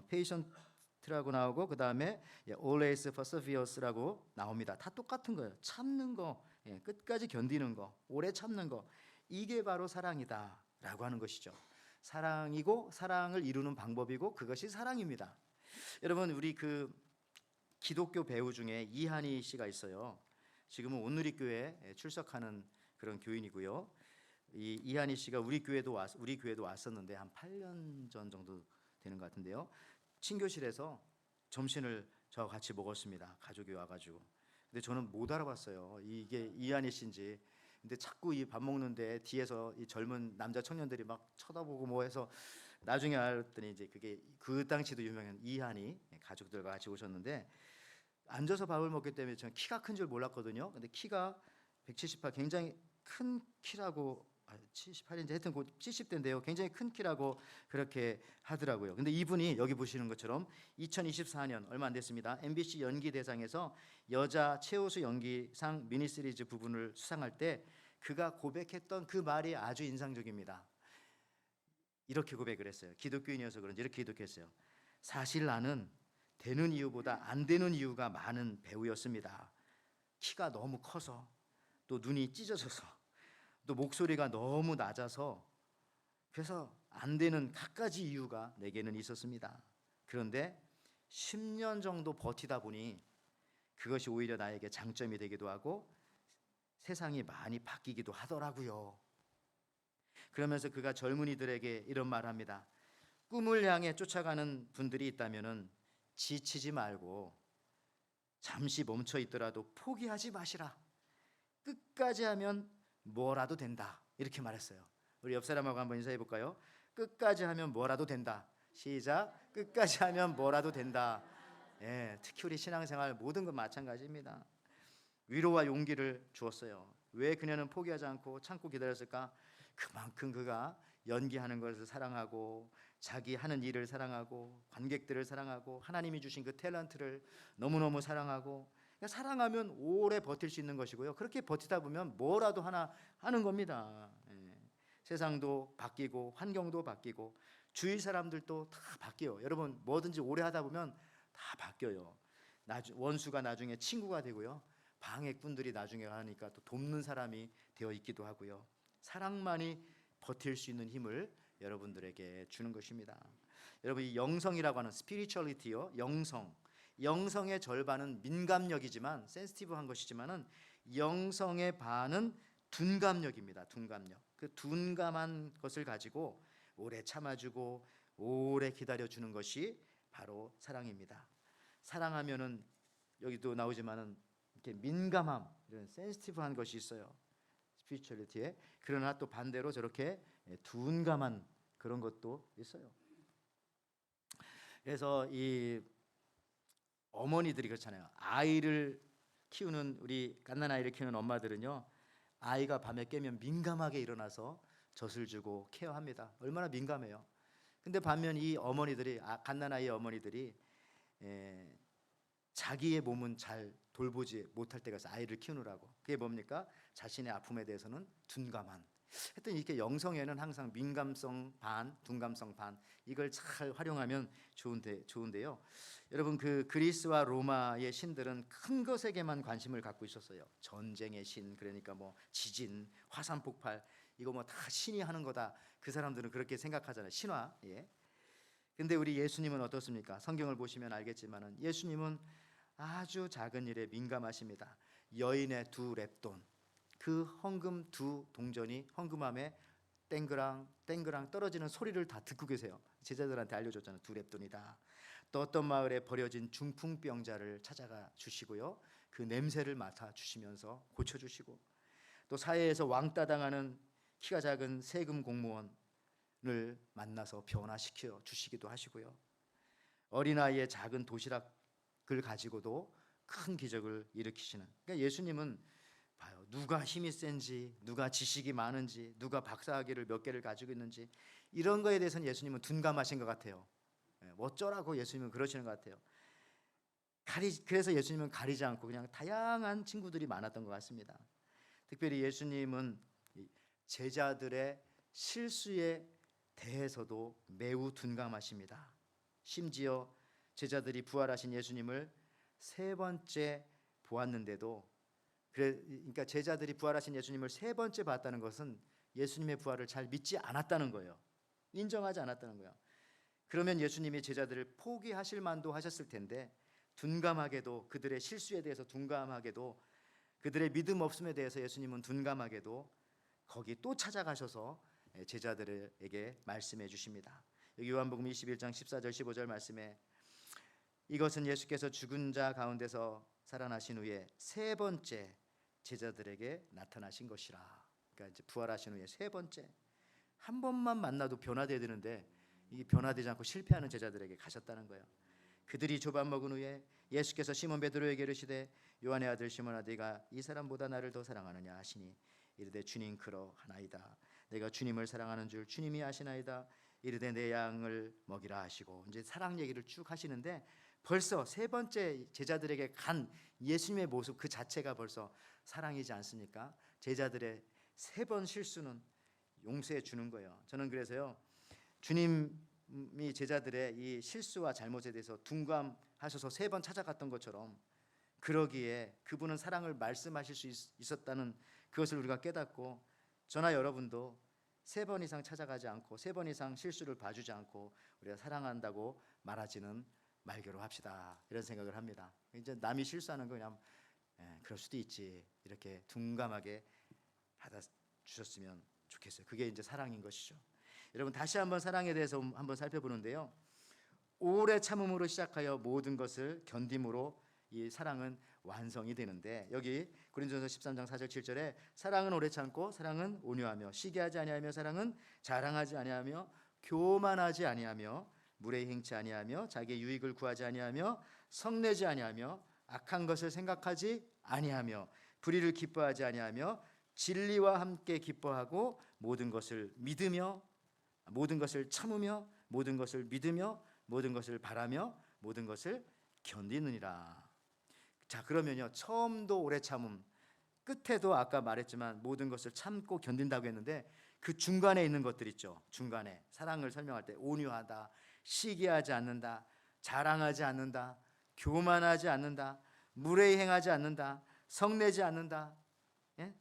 patient라고 나오고, 그 다음에 always persevere라고 나옵니다. 다 똑같은 거예요. 참는 거, 끝까지 견디는 거, 오래 참는 거, 이게 바로 사랑이다라고 하는 것이죠. 사랑이고 사랑을 이루는 방법이고 그것이 사랑입니다. 여러분, 우리 그 기독교 배우 중에 이한희 씨가 있어요. 지금은 온누리교회에 출석하는 그런 교인이고요. 이 이한희 씨가 우리 교회도 왔었는데 한 8년 전 정도 되는 것 같은데요. 친교실에서 점심을 저와 같이 먹었습니다. 가족이 와가지고. 근데 저는 못 알아봤어요. 이게 이한희 씨인지. 근데 자꾸 이 밥 먹는데 뒤에서 이 젊은 남자 청년들이 막 쳐다보고 뭐 해서 나중에 알았더니 이제 그게 그 당시도 유명한 이한희 가족들과 같이 오셨는데, 앉아서 밥을 먹기 때문에 저는 키가 큰 줄 몰랐거든요. 근데 키가 178, 굉장히 큰 키라고, 78인지 하여튼 70대인데요. 굉장히 큰 키라고 그렇게 하더라고요. 근데 이분이 여기 보시는 것처럼 2024년 얼마 안 됐습니다. MBC 연기대상에서 여자 최우수 연기상 미니시리즈 부분을 수상할 때 그가 고백했던 그 말이 아주 인상적입니다. 이렇게 고백을 했어요. 기독교인이어서 그런지 이렇게 기독했어요. 사실 나는 되는 이유보다 안 되는 이유가 많은 배우였습니다. 키가 너무 커서, 또 눈이 찢어져서, 또 목소리가 너무 낮아서, 그래서 안 되는 갖가지 이유가 내게는 있었습니다. 그런데 10년 정도 버티다 보니 그것이 오히려 나에게 장점이 되기도 하고 세상이 많이 바뀌기도 하더라고요. 그러면서 그가 젊은이들에게 이런 말을 합니다. 꿈을 향해 쫓아가는 분들이 있다면은 지치지 말고 잠시 멈춰 있더라도 포기하지 마시라. 끝까지 하면 뭐라도 된다. 이렇게 말했어요. 우리 옆 사람하고 한번 인사해 볼까요? 끝까지 하면 뭐라도 된다. 시작. 끝까지 하면 뭐라도 된다. 특히 우리 신앙생활 모든 건 마찬가지입니다. 위로와 용기를 주었어요. 왜 그녀는 포기하지 않고 참고 기다렸을까? 그만큼 그가 연기하는 것을 사랑하고 자기 하는 일을 사랑하고 관객들을 사랑하고 하나님이 주신 그 탤런트를 너무너무 사랑하고, 그러니까 사랑하면 오래 버틸 수 있는 것이고요. 그렇게 버티다 보면 뭐라도 하나 하는 겁니다. 예. 세상도 바뀌고 환경도 바뀌고 주위 사람들도 다 바뀌어요. 여러분 뭐든지 오래 하다 보면 다 바뀌어요. 원수가 나중에 친구가 되고요. 방해꾼들이 나중에 하니까 또 돕는 사람이 되어 있기도 하고요. 사랑만이 버틸 수 있는 힘을 여러분들에게 주는 것입니다. 여러분 이 영성이라고 하는 스피리추얼리티요, 영성의 절반은 민감력이지만 센시티브한 것이지만은 영성의 반은 둔감력입니다. 둔감력. 그 둔감한 것을 가지고 오래 참아주고 오래 기다려주는 것이 바로 사랑입니다. 사랑하면은 여기도 나오지만은 이렇게 민감함, 이런 센시티브한 것이 있어요. 스피리추얼리티에. 그러나 또 반대로 저렇게 둔감한 그런 것도 있어요. 그래서 이 어머니들이 그렇잖아요. 아이를 키우는 우리 갓난아이를 키우는 엄마들은요, 아이가 밤에 깨면 민감하게 일어나서 젖을 주고 케어합니다. 얼마나 민감해요. 근데 반면 이 어머니들이 갓난아이의 어머니들이 자기의 몸은 잘 돌보지 못할 때가 있어요. 아이를 키우느라고. 그게 뭡니까? 자신의 아픔에 대해서는 둔감한. 하여튼 이렇게 영성에는 항상 민감성 반, 둔감성 반, 이걸 잘 활용하면 좋은데요. 여러분 그 그리스와 로마의 신들은 큰 것에게만 관심을 갖고 있었어요. 전쟁의 신, 그러니까 뭐 지진, 화산 폭발, 이거 뭐 다 신이 하는 거다. 그 사람들은 그렇게 생각하잖아요. 신화. 예. 근데 우리 예수님은 어떻습니까? 성경을 보시면 알겠지만은 예수님은 아주 작은 일에 민감하십니다. 여인의 두 렙돈, 그 헌금 두 동전이 헌금함에 땡그랑 땡그랑 떨어지는 소리를 다 듣고 계세요. 제자들한테 알려줬잖아요. 두 렙돈이다. 또 어떤 마을에 버려진 중풍병자를 찾아가 주시고요, 그 냄새를 맡아 주시면서 고쳐 주시고, 또 사회에서 왕따 당하는 키가 작은 세금 공무원을 만나서 변화시켜 주시기도 하시고요, 어린아이의 작은 도시락을 가지고도 큰 기적을 일으키시는. 그러니까 예수님은 봐요, 누가 힘이 센지, 누가 지식이 많은지, 누가 박사학위를 몇 개를 가지고 있는지, 이런 거에 대해서는 예수님은 둔감하신 것 같아요. 어쩌라고 예수님은 그러시는 것 같아요. 그래서 예수님은 가리지 않고 그냥 다양한 친구들이 많았던 것 같습니다. 특별히 예수님은 제자들의 실수에 대해서도 매우 둔감하십니다. 심지어 제자들이 부활하신 예수님을 세 번째 보았는데도, 그러니까 제자들이 부활하신 예수님을 세 번째 봤다는 것은 예수님의 부활을 잘 믿지 않았다는 거예요. 인정하지 않았다는 거예요. 그러면 예수님이 제자들을 포기하실 만도 하셨을 텐데, 둔감하게도 그들의 실수에 대해서 둔감하게도, 그들의 믿음 없음에 대해서 예수님은 둔감하게도 거기 또 찾아가셔서 제자들에게 말씀해 주십니다. 여기 요한복음 21장 14절 15절 말씀에, 이것은 예수께서 죽은 자 가운데서 살아나신 후에 세 번째 제자들에게 나타나신 것이라. 그러니까 이제 부활하신 후에 세 번째, 한 번만 만나도 변화돼야 되는데 이 변화되지 않고 실패하는 제자들에게 가셨다는 거예요. 그들이 조밥 먹은 후에 예수께서 시몬 베드로에게 이르시되, 요한의 아들 시몬아, 네가 이 사람보다 나를 더 사랑하느냐 하시니, 이르되 주님 그러하나이다. 내가 주님을 사랑하는 줄 주님이 아시나이다. 이르되 내 양을 먹이라 하시고, 이제 사랑 얘기를 쭉 하시는데, 벌써 세 번째 제자들에게 간 예수님의 모습 그 자체가 벌써 사랑이지 않습니까? 제자들의 세 번 실수는 용서해 주는 거예요. 저는 그래서요, 주님이 제자들의 이 실수와 잘못에 대해서 둔감하셔서 세 번 찾아갔던 것처럼, 그러기에 그분은 사랑을 말씀하실 수 있었다는 그것을 우리가 깨닫고, 저나 여러분도 세 번 이상 찾아가지 않고 세 번 이상 실수를 봐주지 않고 우리가 사랑한다고 말하지는 말기로 합시다. 이런 생각을 합니다. 이제 남이 실수하는 거 그냥 그럴 수도 있지, 이렇게 둔감하게 받아주셨으면 좋겠어요. 그게 이제 사랑인 것이죠. 여러분 다시 한번 사랑에 대해서 한번 살펴보는데요, 오래 참음으로 시작하여 모든 것을 견딤으로 이 사랑은 완성이 되는데, 여기 고린도전서 13장 4절 7절에 사랑은 오래 참고 사랑은 온유하며 시기하지 아니하며 사랑은 자랑하지 아니하며 교만하지 아니하며 물에 행치 아니하며 자기의 유익을 구하지 아니하며 성내지 아니하며 악한 것을 생각하지 아니하며 불의를 기뻐하지 아니하며 진리와 함께 기뻐하고 모든 것을 믿으며 모든 것을 참으며 모든 것을 믿으며 모든 것을 바라며 모든 것을 견디느니라. 자, 그러면요, 처음도 오래 참음, 끝에도 아까 말했지만 모든 것을 참고 견딘다고 했는데 그 중간에 있는 것들 있죠. 중간에 사랑을 설명할 때 온유하다, 시기하지 않는다, 자랑하지 않는다, 교만하지 않는다, 무례히 행하지 않는다, 성내지 않는다, 예?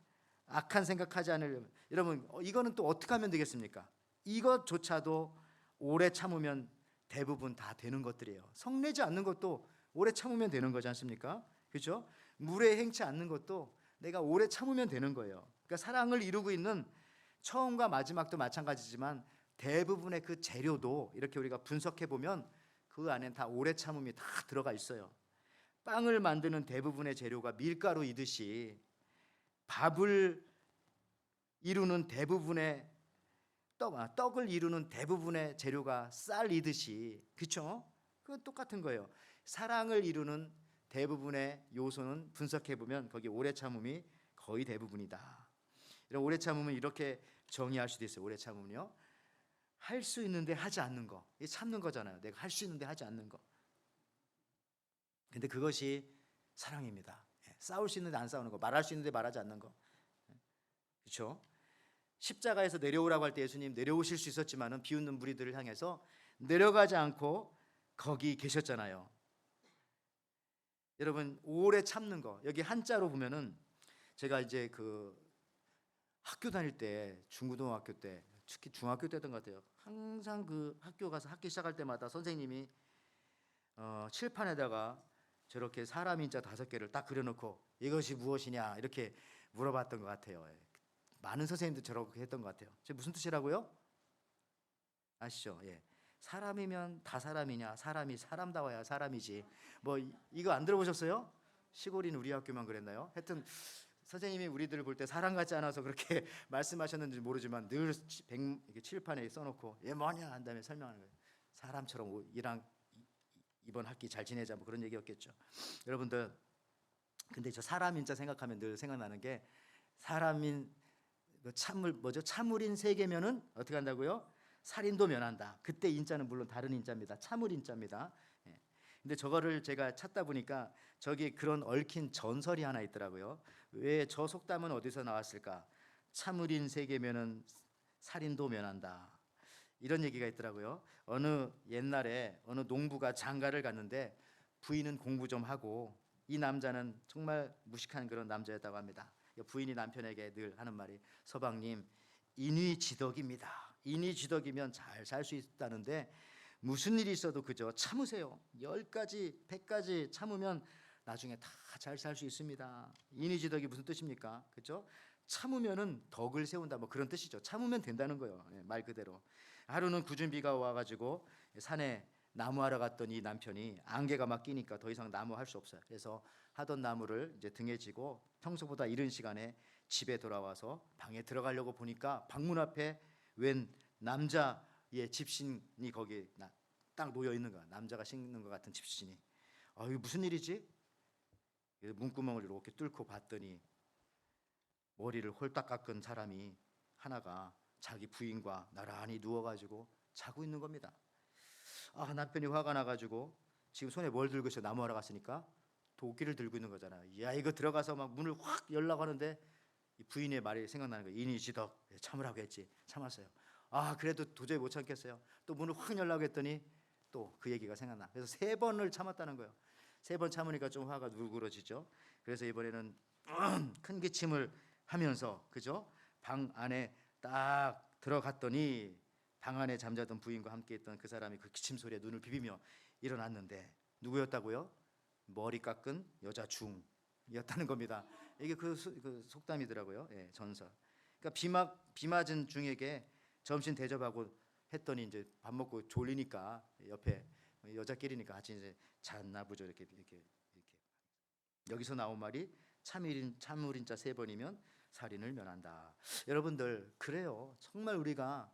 악한 생각하지 않으려면. 여러분, 이거는 또 어떻게 하면 되겠습니까? 이것조차도 오래 참으면 대부분 다 되는 것들이에요. 성내지 않는 것도 오래 참으면 되는 거지 않습니까? 그렇죠? 무례히 행치 않는 것도 내가 오래 참으면 되는 거예요. 그러니까 사랑을 이루고 있는 처음과 마지막도 마찬가지지만 대부분의 그 재료도 이렇게 우리가 분석해 보면 그 안엔 다 오래 참음이 다 들어가 있어요. 빵을 만드는 대부분의 재료가 밀가루이듯이 밥을 이루는 대부분의 떡을 이루는 대부분의 재료가 쌀이듯이, 그렇죠? 그건 똑같은 거예요. 사랑을 이루는 대부분의 요소는 분석해 보면 거기 오래 참음이 거의 대부분이다. 이런 오래 참음은 이렇게 정의할 수도 있어요. 오래 참음은요, 할 수 있는데 하지 않는 거, 이게 참는 거잖아요. 내가 할 수 있는데 하지 않는 거. 근데 그것이 사랑입니다. 싸울 수 있는데 안 싸우는 거, 말할 수 있는데 말하지 않는 거, 그렇죠? 십자가에서 내려오라고 할 때 예수님 내려오실 수 있었지만은 비웃는 무리들을 향해서 내려가지 않고 거기 계셨잖아요. 여러분, 오래 참는 거, 여기 한자로 보면은 제가 이제 그 학교 다닐 때, 중고등학교 때, 특히 중학교 때였던 것 같아요. 항상 그 학교 가서 학기 시작할 때마다 선생님이 칠판에다가 저렇게 사람 인자 5개를 딱 그려놓고 이것이 무엇이냐 이렇게 물어봤던 것 같아요. 많은 선생님들 저렇게 했던 것 같아요. 저 무슨 뜻이라고요? 아시죠? 예. 사람이면 다 사람이냐? 사람이 사람다워야 사람이지. 뭐 이거 안 들어보셨어요? 시골인 우리 학교만 그랬나요? 하여튼 선생님이 우리들을 볼 때 사람 같지 않아서 그렇게 말씀하셨는지 모르지만 늘 칠판에 써놓고 얘 뭐냐 한 다음에 설명하는 거예요. 사람처럼 이번 학기 잘 지내자 뭐 그런 얘기였겠죠. 여러분들, 근데 저 사람 인자 생각하면 늘 생각나는 게 사람인 참을인 세계면은 어떻게 한다고요? 살인도 면한다. 그때 인자는 물론 다른 인자입니다. 참을 인자입니다. 예. 근데 저거를 제가 찾다 보니까 저기 그런 얽힌 전설이 하나 있더라고요. 왜 저 속담은 어디서 나왔을까? 참을인 세계면은 살인도 면한다. 이런 얘기가 있더라고요. 어느 옛날에 어느 농부가 장가를 갔는데 부인은 공부 좀 하고 이 남자는 정말 무식한 그런 남자였다고 합니다. 부인이 남편에게 늘 하는 말이 서방님 인위지덕입니다. 인위지덕이면 잘 살 수 있다는데 무슨 일이 있어도 그저 참으세요. 10가지 100가지 참으면 나중에 다 잘 살 수 있습니다. 인위지덕이 무슨 뜻입니까? 그렇죠? 참으면은 덕을 세운다 뭐 그런 뜻이죠. 참으면 된다는 거예요. 말 그대로. 하루는 궂은 비가 와가지고 산에 나무하러 갔던 이 남편이 안개가 막 끼니까 더 이상 나무 할 수 없어요. 그래서 하던 나무를 이제 등에 지고 평소보다 이른 시간에 집에 돌아와서 방에 들어가려고 보니까 방문 앞에 웬 남자의 집신이 거기 딱 놓여 있는 거야. 남자가 신는 것 같은 집신이. 이게 무슨 일이지? 문구멍을 이렇게 뚫고 봤더니 머리를 홀딱 깎은 사람이 하나가 자기 부인과 나란히 누워가지고 자고 있는 겁니다. 남편이 화가 나가지고 지금 손에 뭘 들고 있어? 나무하러 갔으니까 도끼를 들고 있는 거잖아요. 야, 이거 들어가서 막 문을 확 열라고 하는데 이 부인의 말이 생각나는 거예요. 인위지덕 참으라고 했지. 참았어요. 그래도 도저히 못 참겠어요. 또 문을 확 열라고 했더니 또 그 얘기가 생각나. 그래서 3번을 참았다는 거예요. 3번 참으니까 좀 화가 누그러지죠. 그래서 이번에는 큰 기침을 하면서 그죠? 방 안에 딱 들어갔더니 방 안에 잠자던 부인과 함께 있던 그 사람이 그 기침 소리에 눈을 비비며 일어났는데 누구였다고요? 머리 깎은 여자 중이었다는 겁니다. 이게 그 속담이더라고요. 예, 전설. 그러니까 비 맞은 중에게 점심 대접하고 했더니 이제 밥 먹고 졸리니까 옆에 여자끼리니까 같이 이제 잤나 보죠. 이렇게 여기서 나온 말이 참을인자 3번이면 살인을 면한다. 여러분들, 그래요. 정말 우리가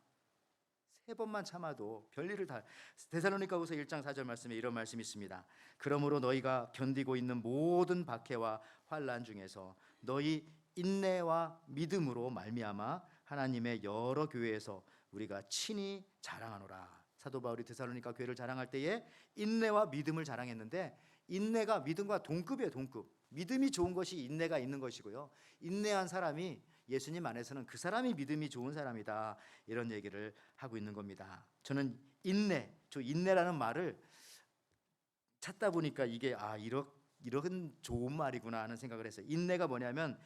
3번만 참아도 별일을 다. 데살로니가후서 1장 4절 말씀에 이런 말씀이 있습니다. 그러므로 너희가 견디고 있는 모든 박해와 환난 중에서 너희 인내와 믿음으로 말미암아 하나님의 여러 교회에서 우리가 친히 자랑하노라. 사도 바울이 데살로니가 교회를 자랑할 때에 인내와 믿음을 자랑했는데, 인내가 믿음과 동급이에요. 동급. 믿음이 좋은 것이 인내가 있는 것이고요, 인내한 사람이 예수님 안에서는 그 사람이 믿음이 좋은 사람이다, 이런 얘기를 하고 있는 겁니다. 저는 저 인내라는 말을 찾다 보니까 이게 이런 좋은 말이구나 하는 생각을 했어요. 인내가 뭐냐면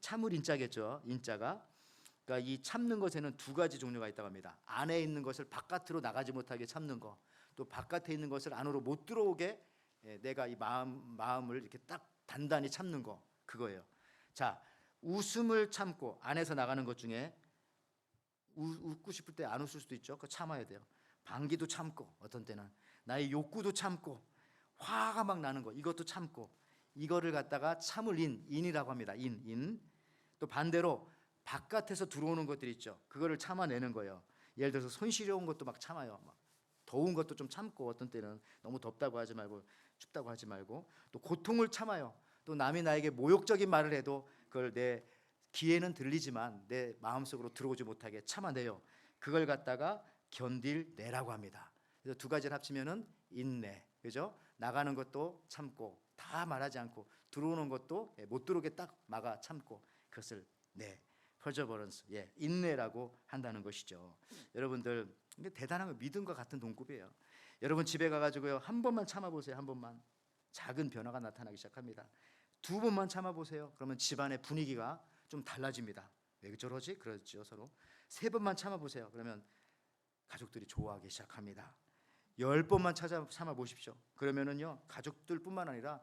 참을 인자겠죠. 인자가, 그러니까 이 참는 것에는 두 가지 종류가 있다고 합니다. 안에 있는 것을 바깥으로 나가지 못하게 참는 거, 또 바깥에 있는 것을 안으로 못 들어오게 내가 이 마음을 이렇게 딱 단단히 참는 거, 그거예요. 자, 웃음을 참고 안에서 나가는 것 중에 웃고 싶을 때 안 웃을 수도 있죠. 그거 참아야 돼요. 방귀도 참고, 어떤 때는 나의 욕구도 참고, 화가 막 나는 거, 이것도 참고, 이거를 갖다가 참을 인이라고 합니다. 인. 또 반대로 바깥에서 들어오는 것들 있죠. 그거를 참아내는 거예요. 예를 들어서 손 시려운 것도 막 참아요. 막 더운 것도 좀 참고, 어떤 때는 너무 덥다고 하지 말고 춥다고 하지 말고, 또 고통을 참아요. 또 남이 나에게 모욕적인 말을 해도 그걸 내 귀에는 들리지만 내 마음속으로 들어오지 못하게 참아내요. 그걸 갖다가 견딜내라고 합니다. 그래서 두 가지를 합치면은 인내, 그죠? 나가는 것도 참고, 다 말하지 않고, 들어오는 것도 못 들어오게 딱 막아 참고, 그것을 퍼저버런스, 인내라고 한다는 것이죠. 여러분들, 이게 대단한 거, 믿음과 같은 동급이에요. 여러분 집에 가가지고요, 한 번만 참아보세요. 한 번만. 작은 변화가 나타나기 시작합니다. 두 번만 참아보세요. 그러면 집안의 분위기가 좀 달라집니다. 왜 저러지? 그러죠, 서로. 세 번만 참아보세요. 그러면 가족들이 좋아하기 시작합니다. 10번만 참아보십시오. 그러면은요, 가족들뿐만 아니라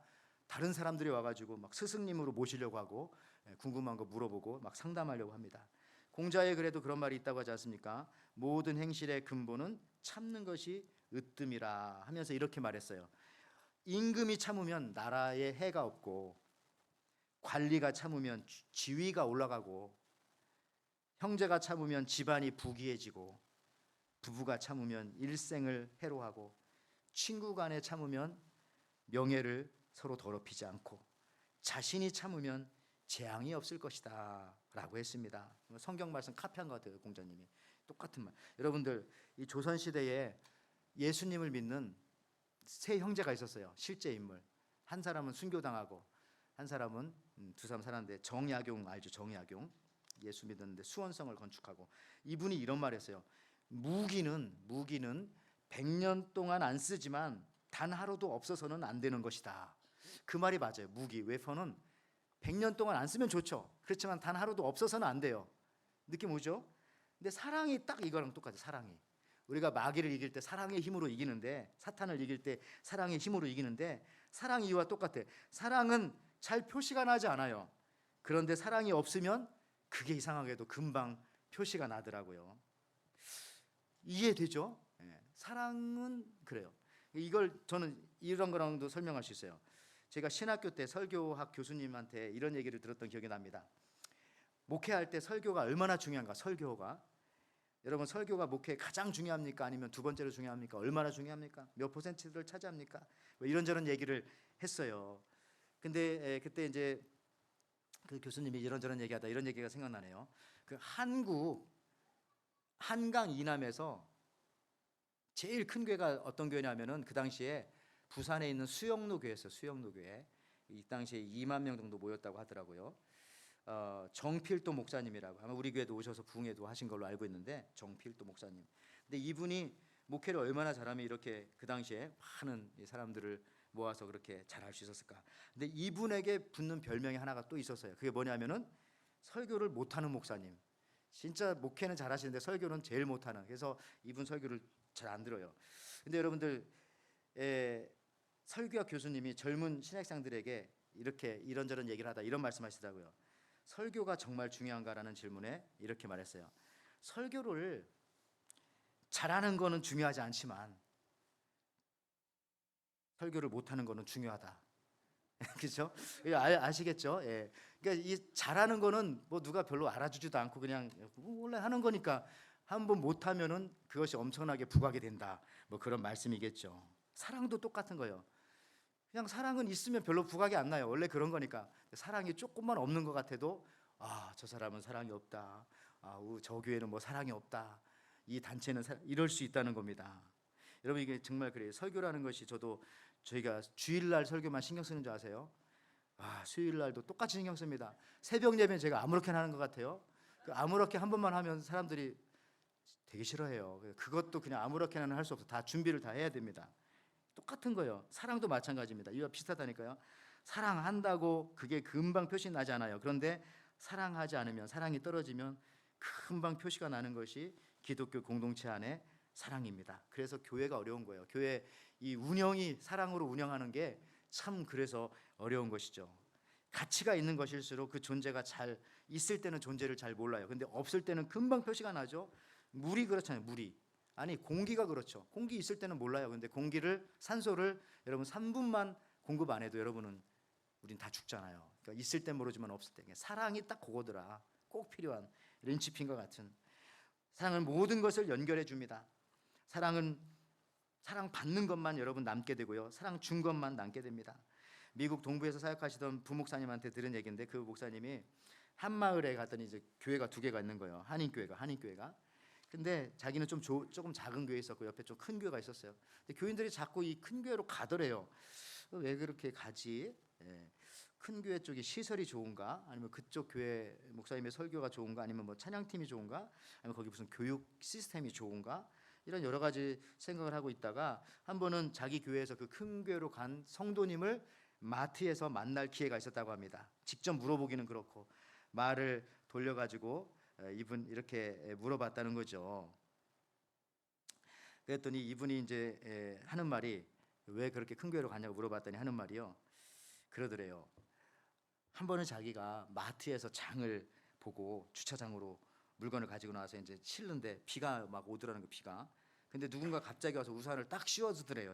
다른 사람들이 와가지고 막 스승님으로 모시려고 하고, 궁금한 거 물어보고 막 상담하려고 합니다. 공자의 글에도 그런 말이 있다고 하지 않습니까? 모든 행실의 근본은 참는 것이 으뜸이라 하면서 이렇게 말했어요. 임금이 참으면 나라에 해가 없고, 관리가 참으면 지위가 올라가고, 형제가 참으면 집안이 부귀해지고, 부부가 참으면 일생을 해로하고, 친구 간에 참으면 명예를 서로 더럽히지 않고, 자신이 참으면 재앙이 없을 것이다 라고 했습니다. 성경 말씀 카피한 것 같아요, 공자님이. 똑같은 말. 여러분들, 이 조선시대에 예수님을 믿는 세 형제가 있었어요. 실제 인물. 한 사람은 순교당하고, 한 사람은 두 사람 살았는데, 정약용 알죠? 정약용. 예수 믿었는데 수원성을 건축하고, 이분이 이런 말 했어요. 무기는 100년 동안 안 쓰지만 단 하루도 없어서는 안 되는 것이다. 그 말이 맞아요. 무기, 웨폰은 100년 동안 안 쓰면 좋죠. 그렇지만 단 하루도 없어서는 안 돼요. 느낌 오죠? 근데 사랑이 딱 이거랑 똑같아요. 사랑이. 우리가 마귀를 이길 때 사랑의 힘으로 이기는데, 사탄을 이길 때 사랑의 힘으로 이기는데, 사랑 이유와 똑같아. 사랑은 잘 표시가 나지 않아요. 그런데 사랑이 없으면 그게 이상하게도 금방 표시가 나더라고요. 이해되죠? 사랑은 그래요. 이걸 저는 이런 거랑도 설명할 수 있어요. 제가 신학교 때 설교학 교수님한테 이런 얘기를 들었던 기억이 납니다. 목회할 때 설교가 얼마나 중요한가. 설교가, 여러분, 설교가 목회에 가장 중요합니까? 아니면 두 번째로 중요합니까? 얼마나 중요합니까? 몇 퍼센트를 차지합니까? 뭐 이런저런 얘기를 했어요. 근데 그때 이제 그 교수님이 이런저런 얘기하다 이런 얘기가 생각나네요. 그 한강 이남에서 제일 큰 교회가 어떤 교회냐면은, 그 당시에 부산에 있는 수영로 교회였어요. 수영로 교회. 이 당시에 2만 명 정도 모였다고 하더라고요. 정필도 목사님이라고, 아마 우리 교회도 오셔서 부흥회도 하신 걸로 알고 있는데, 정필도 목사님. 근데 이분이 목회를 얼마나 잘하면 이렇게 그 당시에 많은 사람들을 모아서 그렇게 잘할 수 있었을까. 근데 이분에게 붙는 별명이 하나가 또 있었어요. 그게 뭐냐면은 설교를 못하는 목사님. 진짜 목회는 잘하시는데 설교는 제일 못하는. 그래서 이분 설교를 잘 안 들어요. 근데 여러분들, 설교학 교수님이 젊은 신학생들에게 이렇게 이런저런 얘기를 하다 이런 말씀하시더라고요. 설교가 정말 중요한가라는 질문에 이렇게 말했어요. 설교를 잘하는 거는 중요하지 않지만 설교를 못하는 거는 중요하다. 그렇죠? 아시겠죠? 예. 그러니까 이 잘하는 거는 뭐 누가 별로 알아주지도 않고 그냥 원래 하는 거니까, 한번 못하면은 그것이 엄청나게 부각이 된다. 뭐 그런 말씀이겠죠. 사랑도 똑같은 거예요. 그냥 사랑은 있으면 별로 부각이 안 나요. 원래 그런 거니까. 사랑이 조금만 없는 것 같아도 저 사람은 사랑이 없다. 저 교회는 뭐 사랑이 없다. 이 단체는 이럴 수 있다는 겁니다. 여러분 이게 정말 그래요. 설교라는 것이 저희가 주일날 설교만 신경 쓰는 줄 아세요? 수요일날도 똑같이 신경 씁니다. 새벽 예배는 제가 아무렇게나 하는 것 같아요. 아무렇게 한 번만 하면 사람들이 되게 싫어해요. 그것도 그냥 아무렇게나 할 수 없어. 다 준비를 다 해야 됩니다. 똑같은 거예요. 사랑도 마찬가지입니다. 이와 비슷하다니까요. 사랑한다고 그게 금방 표시 나지 않아요. 그런데 사랑하지 않으면, 사랑이 떨어지면 금방 표시가 나는 것이 기독교 공동체 안에 사랑입니다. 그래서 교회가 어려운 거예요. 교회 이 운영이 사랑으로 운영하는 게 참 그래서 어려운 것이죠. 가치가 있는 것일수록 그 존재가 잘 있을 때는 존재를 잘 몰라요. 근데 없을 때는 금방 표시가 나죠. 물이 그렇잖아요. 물이. 아니 공기가 그렇죠. 공기 있을 때는 몰라요. 근데 산소를 여러분 3분만 공급 안 해도 여러분은 우린 다 죽잖아요. 그러니까 있을 땐 모르지만 없을 때 사랑이 딱 그거더라. 꼭 필요한 린치핀과 같은 사랑은 모든 것을 연결해 줍니다. 사랑은 사랑 받는 것만 여러분 남게 되고요. 사랑 준 것만 남게 됩니다. 미국 동부에서 사역하시던 부목사님한테 들은 얘기인데 그 목사님이 한 마을에 갔더니 이제 교회가 2개가 있는 거예요. 한인교회가. 근데 자기는 조금 작은 교회 있었고 옆에 좀 큰 교회가 있었어요. 근데 교인들이 자꾸 이 큰 교회로 가더래요. 왜 그렇게 가지? 큰 교회 쪽이 시설이 좋은가? 아니면 그쪽 교회 목사님의 설교가 좋은가? 아니면 뭐 찬양팀이 좋은가? 아니면 거기 무슨 교육 시스템이 좋은가? 이런 여러 가지 생각을 하고 있다가 한 번은 자기 교회에서 그 큰 교회로 간 성도님을 마트에서 만날 기회가 있었다고 합니다. 직접 물어보기는 그렇고 말을 돌려가지고 이분 이렇게 물어봤다는 거죠. 그랬더니 이분이 이제 하는 말이 왜 그렇게 큰 교회로 가냐고 물어봤더니 하는 말이요. 그러더래요. 한 번은 자기가 마트에서 장을 보고 주차장으로 물건을 가지고 나와서 이제 실는데 비가 막 오더라는 거 비가. 근데 누군가 갑자기 와서 우산을 딱 씌워주더래요.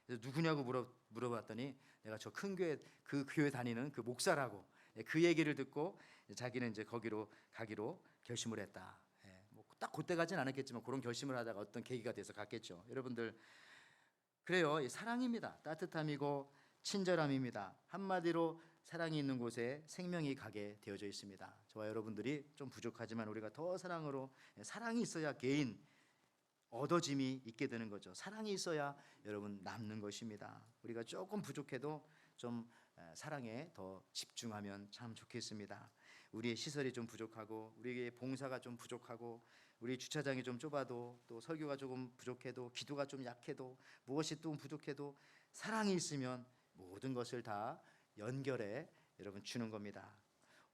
그래서 누구냐고 물어봤더니 내가 저 큰 교회 그 교회 다니는 그 목사라고. 그 얘기를 듣고 자기는 이제 거기로 가기로 결심을 했다. 뭐딱 그때 가진 않았겠지만 그런 결심을 하다가 어떤 계기가 돼서 갔겠죠. 여러분들 그래요. 사랑입니다. 따뜻함이고 친절함입니다. 한마디로 사랑이 있는 곳에 생명이 가게 되어져 있습니다. 저와 여러분들이 좀 부족하지만 우리가 더 사랑이 있어야 개인 얻어짐이 있게 되는 거죠. 사랑이 있어야 여러분 남는 것입니다. 우리가 조금 부족해도 좀 사랑에 더 집중하면 참 좋겠습니다. 우리의 시설이 좀 부족하고 우리의 봉사가 좀 부족하고 우리 주차장이 좀 좁아도 또 설교가 조금 부족해도 기도가 좀 약해도 무엇이 또 부족해도 사랑이 있으면 모든 것을 다 연결해 여러분 주는 겁니다.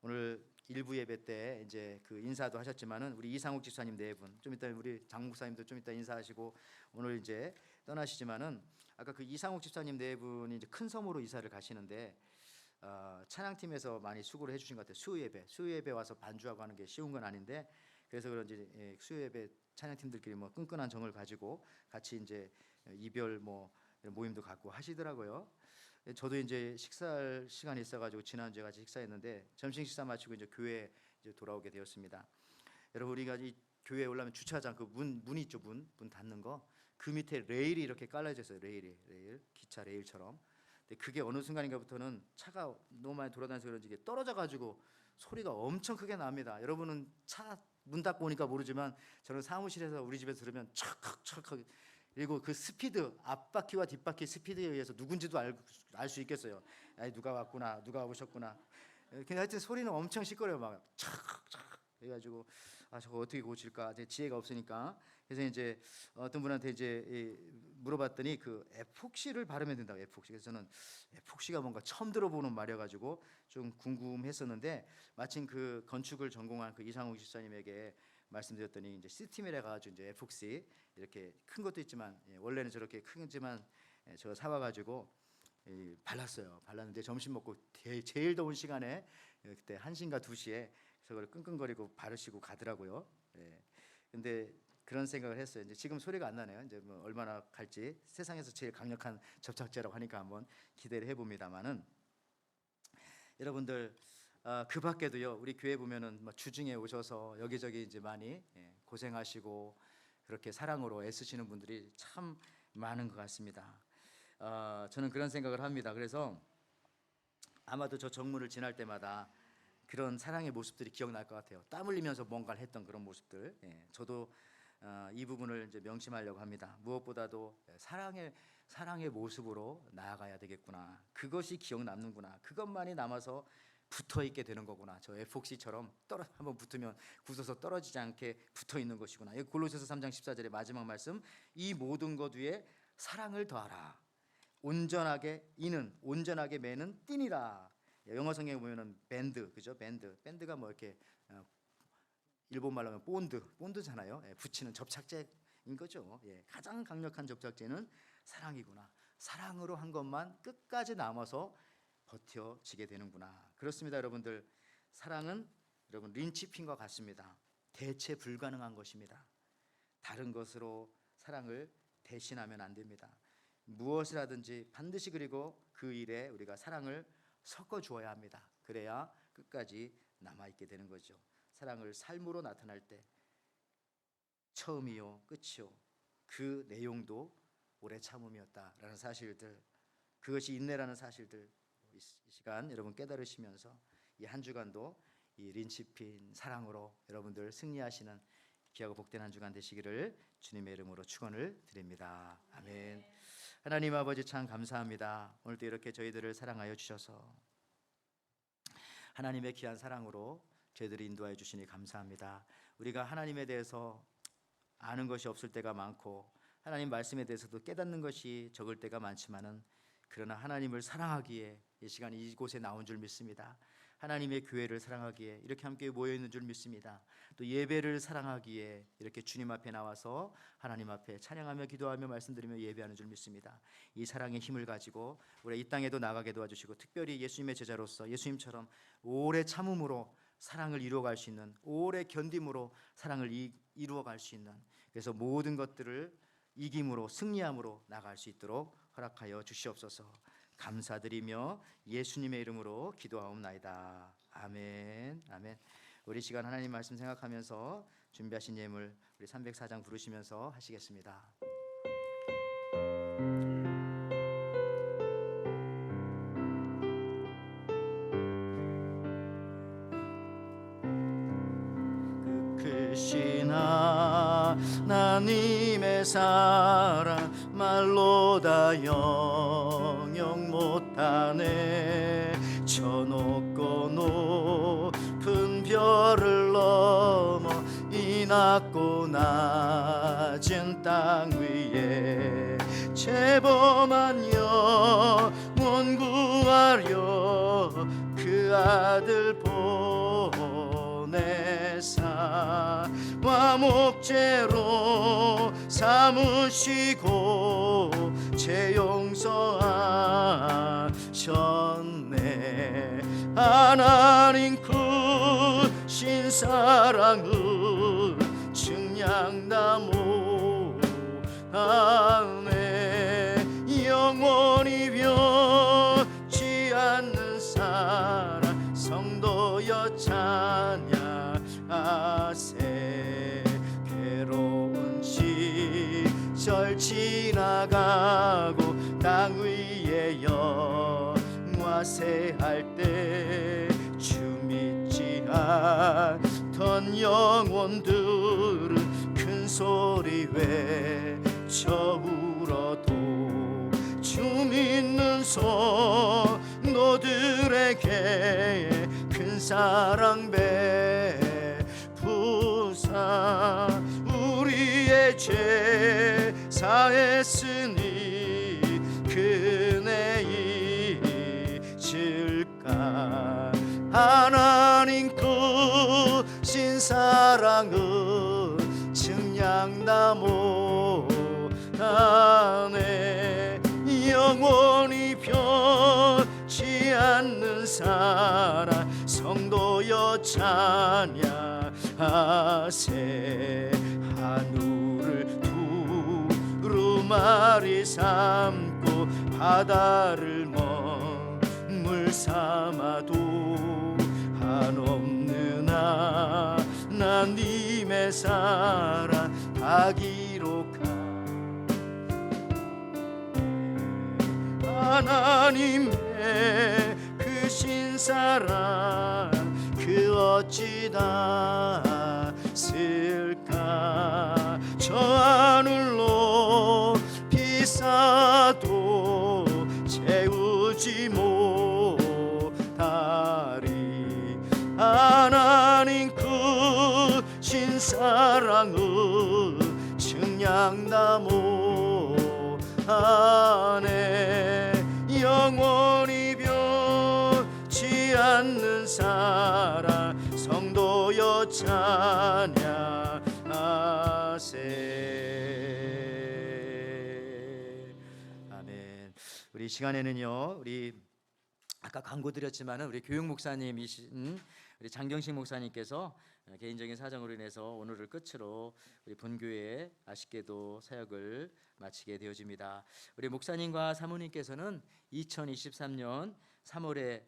오늘 일부 예배 때 이제 그 인사도 하셨지만은 우리 이상욱 집사님 4분 좀 이따 우리 장 목사님도 좀 이따 인사하시고 오늘 이제 떠나시지만은 아까 그 이상욱 집사님 4분이 이제 큰 섬으로 이사를 가시는데 찬양팀에서 많이 수고를 해주신 것 같아요. 수요 예배 와서 반주하고 하는 게 쉬운 건 아닌데 그래서 그런지 수요 예배 찬양팀들끼리 뭐 끈끈한 정을 가지고 같이 이제 이별 뭐 모임도 갖고 하시더라고요. 저도 이제 식사할 시간이 있어가지고 지난주에 같이 식사했는데 점심 식사 마치고 이제 교회에 이제 돌아오게 되었습니다. 여러분 우리가 이 교회에 올라면 주차장 그 문 있죠 문 닫는 거 그 밑에 레일이 이렇게 깔려져 있어요. 레일 기차 레일처럼. 근데 그게 어느 순간인가부터는 차가 너무 많이 돌아다니서 그런지 이게 떨어져가지고 소리가 엄청 크게 납니다. 여러분은 차 문 닫고 오니까 모르지만 저는 사무실에서 우리 집에서 들으면 촥촥 그리고 그 스피드 앞바퀴와 뒷바퀴 스피드에 의해서 누군지도 알 수 있겠어요. 누가 왔구나 누가 오셨구나. 근데 하여튼 소리는 엄청 시끄러워요. 막 촥촥 그래가지고 저거 어떻게 고칠까 제 지혜가 없으니까 그래서 이제 어떤 분한테 이제 물어봤더니 그 에폭시를 바르면 된다고. 에폭시. 그래서 저는 에폭시가 뭔가 처음 들어보는 말이어가지고 좀 궁금했었는데 마침 그 건축을 전공한 그 이상욱 집사님에게 말씀드렸더니 이제 시티밀에 가가지고 이제 에폭시 이렇게 큰 것도 있지만 원래는 저렇게 크지만 저 사와가지고 발랐어요. 발랐는데 점심 먹고 제일 더운 시간에 그때 1시인가 2시에 그걸 끙끙거리고 바르시고 가더라고요. 근데 그런 생각을 했어요. 이제 지금 소리가 안 나네요. 이제 뭐 얼마나 갈지 세상에서 제일 강력한 접착제라고 하니까 한번 기대를 해봅니다만은 여러분들 그 밖에도요. 우리 교회 보면은 뭐 주중에 오셔서 여기저기 이제 많이 고생하시고 그렇게 사랑으로 애쓰시는 분들이 참 많은 것 같습니다. 저는 그런 생각을 합니다. 그래서 아마도 저 정문을 지날 때마다 그런 사랑의 모습들이 기억날 것 같아요. 땀 흘리면서 뭔가를 했던 그런 모습들. 예, 저도 이 부분을 이제 명심하려고 합니다. 무엇보다도 사랑의 모습으로 나아가야 되겠구나. 그것이 기억 남는구나. 그것만이 남아서 붙어 있게 되는 거구나. 저 에폭시처럼 한번 붙으면 굳어서 떨어지지 않게 붙어 있는 것이구나. 이 골로새서 3장 14절의 마지막 말씀, 이 모든 것 위에 사랑을 더하라. 온전하게 매는 띠니라. 영어 성경에 보면은 밴드, 그죠? 밴드가 뭐 이렇게 일본 말로 하면 본드잖아요. 예, 붙이는 접착제인 거죠. 예, 가장 강력한 접착제는 사랑이구나. 사랑으로 한 것만 끝까지 남아서 버텨지게 되는구나. 그렇습니다, 여러분들. 사랑은 여러분 린치핀과 같습니다. 대체 불가능한 것입니다. 다른 것으로 사랑을 대신하면 안 됩니다. 무엇을 하든지 반드시 그리고 그 일에 우리가 사랑을 섞어 주어야 합니다. 그래야 끝까지 남아 있게 되는 거죠. 사랑을 삶으로 나타날 때 처음이요 끝이요 그 내용도 오래 참음이었다라는 사실들, 그것이 인내라는 사실들 이 시간 여러분 깨달으시면서 이 한 주간도 이 린치핀 사랑으로 여러분들 승리하시는 귀하고 복된 한 주간 되시기를 주님의 이름으로 축원을 드립니다. 아멘. 하나님 아버지 참 감사합니다. 오늘도 이렇게 저희들을 사랑하여 주셔서 하나님의 귀한 사랑으로 저희들을 인도하여 주시니 감사합니다. 우리가 하나님에 대해서 아는 것이 없을 때가 많고 하나님 말씀에 대해서도 깨닫는 것이 적을 때가 많지만은 그러나 하나님을 사랑하기에 이 시간 이곳에 나온 줄 믿습니다. 하나님의 교회를 사랑하기에 이렇게 함께 모여 있는 줄 믿습니다. 또 예배를 사랑하기에 이렇게 주님 앞에 나와서 하나님 앞에 찬양하며 기도하며 말씀드리며 예배하는 줄 믿습니다. 이 사랑의 힘을 가지고 우리 이 땅에도 나가게 도와주시고 특별히 예수님의 제자로서 예수님처럼 오래 참음으로 사랑을 이루어갈 수 있는, 오래 견딤으로 사랑을 이루어갈 수 있는, 그래서 모든 것들을 이김으로 승리함으로 나갈 수 있도록 허락하여 주시옵소서. 감사드리며 예수님의 이름으로 기도하옵나이다. 아멘. 아멘. 우리 시간 하나님 말씀 생각하면서 준비하신 예물 우리 304장 부르시면서 하시겠습니다. 크신 하나님의 사랑 말로 다 영영 못하네. 저 높고 높은 별을 넘어 이 낮고 낮은 땅 위에 죄범한 영혼 구하려 그 아들 보내사 와 목재로 삼으시고 죄 용서하셨네. 하나님 크신 사랑은 측량나무 안에 영원히 변치 않는 사랑 성도여 찬양하세. 괴로운 시절 지나가고 땅 위에 영화세할 때 주 믿지 않던 영혼들은 큰 소리 외쳐 울어도 주 믿는 성도들에게 큰 사랑 베푸사 우리의 죄 사했으니 그네 잊을까. 하나님 크신 사랑은 측량나무 안에 영원히 변치 않는 사랑 성도여 찬양하세. 하늘을 두루마리 삼고 바다를 먹물 삼아도 한없는 하나님의 사랑 다 기록하. 하나님의 크신 사랑 어찌다 쓸까 저 하늘로 비싸도 채우지 못하리 하나님 크신 사랑을 측량나무 안에 영원히 변치 않는 사랑 성도여 찬양하세. 아멘. 우리 시간에는요, 우리 아까 광고 드렸지만은 우리 교육 목사님이신 우리 장경식 목사님께서 개인적인 사정으로 인해서 오늘을 끝으로 우리 본교회에 아쉽게도 사역을 마치게 되어집니다. 우리 목사님과 사모님께서는 2023년 3월에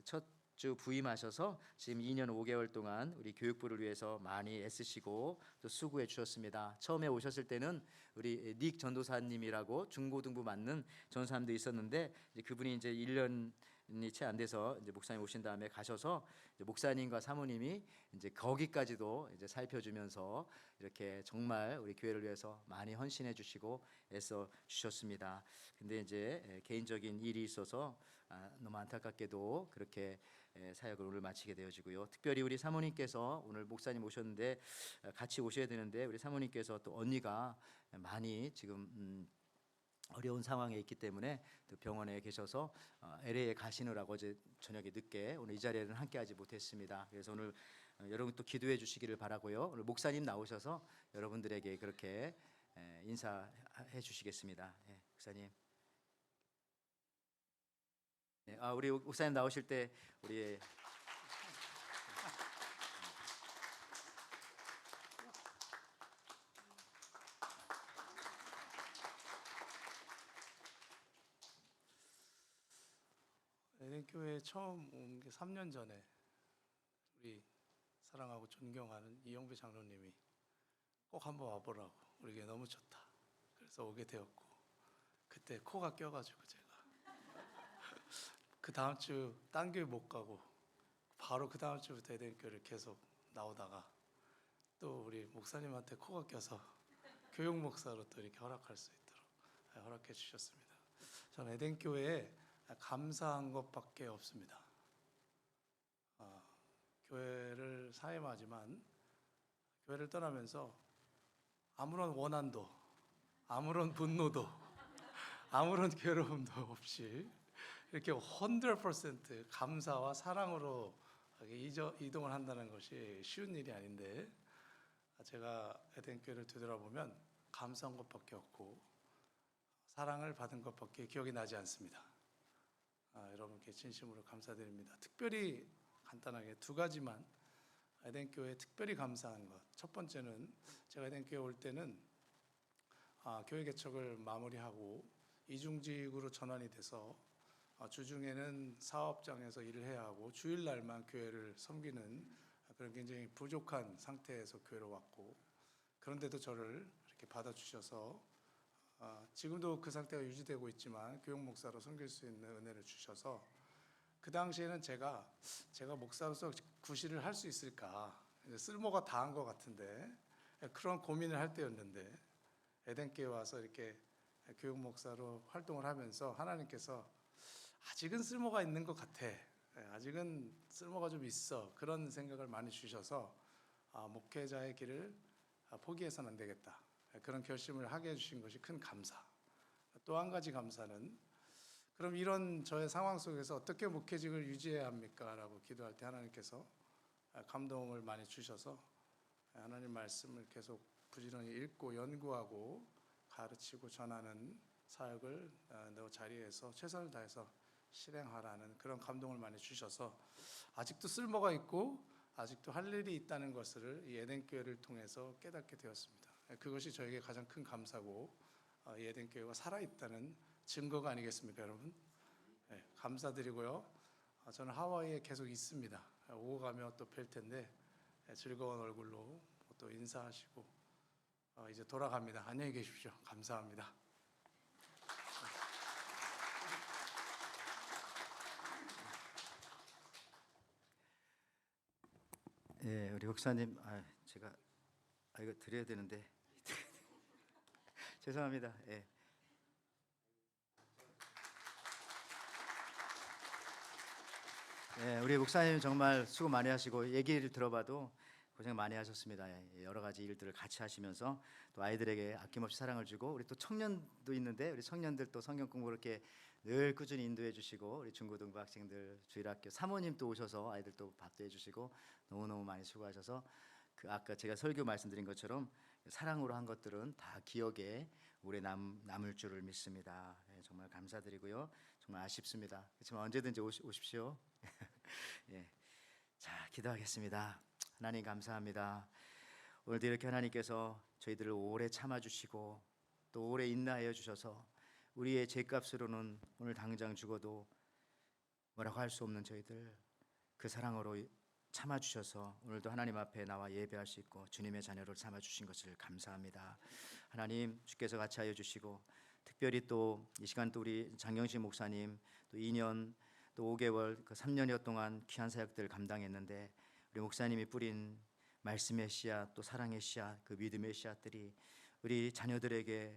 첫 주 부임하셔서 지금 2년 5개월 동안 우리 교육부를 위해서 많이 애쓰시고 또 수고해 주셨습니다. 처음에 오셨을 때는 우리 닉 전도사님이라고 중고등부 맞는 전도사님도 있었는데 이제 그분이 이제 1년이 채 안 돼서 이제 목사님 오신 다음에 가셔서 이제 목사님과 사모님이 이제 거기까지도 이제 살펴주면서 이렇게 정말 우리 교회를 위해서 많이 헌신해 주시고 애써 주셨습니다. 근데 이제 개인적인 일이 있어서 너무 안타깝게도 그렇게 사역을 오늘 마치게 되어지고요. 특별히 우리 사모님께서 오늘 목사님 오셨는데 같이 오셔야 되는데 우리 사모님께서 또 언니가 많이 지금 어려운 상황에 있기 때문에 또 병원에 계셔서 LA에 가시느라고 어제 저녁에 늦게 오늘 이 자리에는 함께하지 못했습니다. 그래서 오늘 여러분 또 기도해 주시기를 바라고요. 오늘 목사님 나오셔서 여러분들에게 그렇게 인사해 주시겠습니다. 목사님. 네, 우리 목사님 나오실 때 우리 에덴교회에 처음 온 게 3년 전에 우리 사랑하고 존경하는 이영배 장로님이 꼭 한번 와보라고 우리에게 너무 좋다. 그래서 오게 되었고 그때 코가 껴가지고 제가 그 다음 주 딴 교회 못 가고 바로 그 다음 주부터 에덴교회를 계속 나오다가 또 우리 목사님한테 코가 껴서 교육 목사로 또 이렇게 허락할 수 있도록 허락해 주셨습니다. 저는 에덴교회에 감사한 것밖에 없습니다. 교회를 사임하지만 교회를 떠나면서 아무런 원한도 아무런 분노도 아무런 괴로움도 없이 이렇게 100% 감사와 사랑으로 이동을 한다는 것이 쉬운 일이 아닌데 제가 에덴교회를 되돌아보면 감사한 것밖에 없고 사랑을 받은 것밖에 기억이 나지 않습니다. 여러분께 진심으로 감사드립니다. 특별히 간단하게 두 가지만 에덴교회에 특별히 감사한 것. 첫 번째는 제가 에덴교회 올 때는 교회 개척을 마무리하고 이중직으로 전환이 돼서 주중에는 사업장에서 일을 해야 하고 주일날만 교회를 섬기는 그런 굉장히 부족한 상태에서 교회로 왔고 그런데도 저를 이렇게 받아주셔서 지금도 그 상태가 유지되고 있지만 교육 목사로 섬길 수 있는 은혜를 주셔서 그 당시에는 제가 목사로서 구실을 할 수 있을까 쓸모가 다한 것 같은데 그런 고민을 할 때였는데 에덴교회 와서 이렇게 교육 목사로 활동을 하면서 하나님께서 아직은 쓸모가 있는 것 같아. 아직은 쓸모가 좀 있어. 그런 생각을 많이 주셔서 목회자의 길을 포기해서는 안 되겠다. 그런 결심을 하게 해주신 것이 큰 감사. 또 한 가지 감사는 그럼 이런 저의 상황 속에서 어떻게 목회직을 유지해야 합니까? 라고 기도할 때 하나님께서 감동을 많이 주셔서 하나님 말씀을 계속 부지런히 읽고 연구하고 가르치고 전하는 사역을 너 자리에서 최선을 다해서 실행하라는 그런 감동을 많이 주셔서 아직도 쓸모가 있고 아직도 할 일이 있다는 것을 이 에덴교회를 통해서 깨닫게 되었습니다. 그것이 저에게 가장 큰 감사고 이 에덴교회가 살아있다는 증거가 아니겠습니까, 여러분? 네, 감사드리고요. 저는 하와이에 계속 있습니다. 오고 가며 또 뵐 텐데 즐거운 얼굴로 또 인사하시고 이제 돌아갑니다. 안녕히 계십시오. 감사합니다. 예, 우리 목사님, 제가 이거 드려야 되는데 죄송합니다. 예. 예, 우리 목사님 정말 수고 많이 하시고 얘기를 들어봐도 고생 많이 하셨습니다. 예, 여러 가지 일들을 같이 하시면서 또 아이들에게 아낌없이 사랑을 주고 우리 또 청년도 있는데 우리 청년들 또 성경 공부 이렇게 늘 꾸준히 인도해 주시고 우리 중고등부 학생들 주일학교 사모님 또 오셔서 아이들 또 밥도 해주시고 너무너무 많이 수고하셔서 그 아까 제가 설교 말씀드린 것처럼 사랑으로 한 것들은 다 기억에 오래 남을 줄을 믿습니다. 예, 정말 감사드리고요. 정말 아쉽습니다. 그렇지만 언제든지 오십시오. 예, 자 기도하겠습니다. 하나님 감사합니다. 오늘도 이렇게 하나님께서 저희들을 오래 참아주시고 또 오래 인내하여 주셔서 우리의 죄값으로는 오늘 당장 죽어도 뭐라고 할 수 없는 저희들 그 사랑으로 참아주셔서 오늘도 하나님 앞에 나와 예배할 수 있고 주님의 자녀를 삼아주신 것을 감사합니다. 하나님 주께서 같이 하여 주시고 특별히 또 이 시간 또 우리 장경식 목사님 또 2년 또 5개월 그 3년여 동안 귀한 사역들 감당했는데 우리 목사님이 뿌린 말씀의 씨앗 또 사랑의 씨앗 그 믿음의 씨앗들이 우리 자녀들에게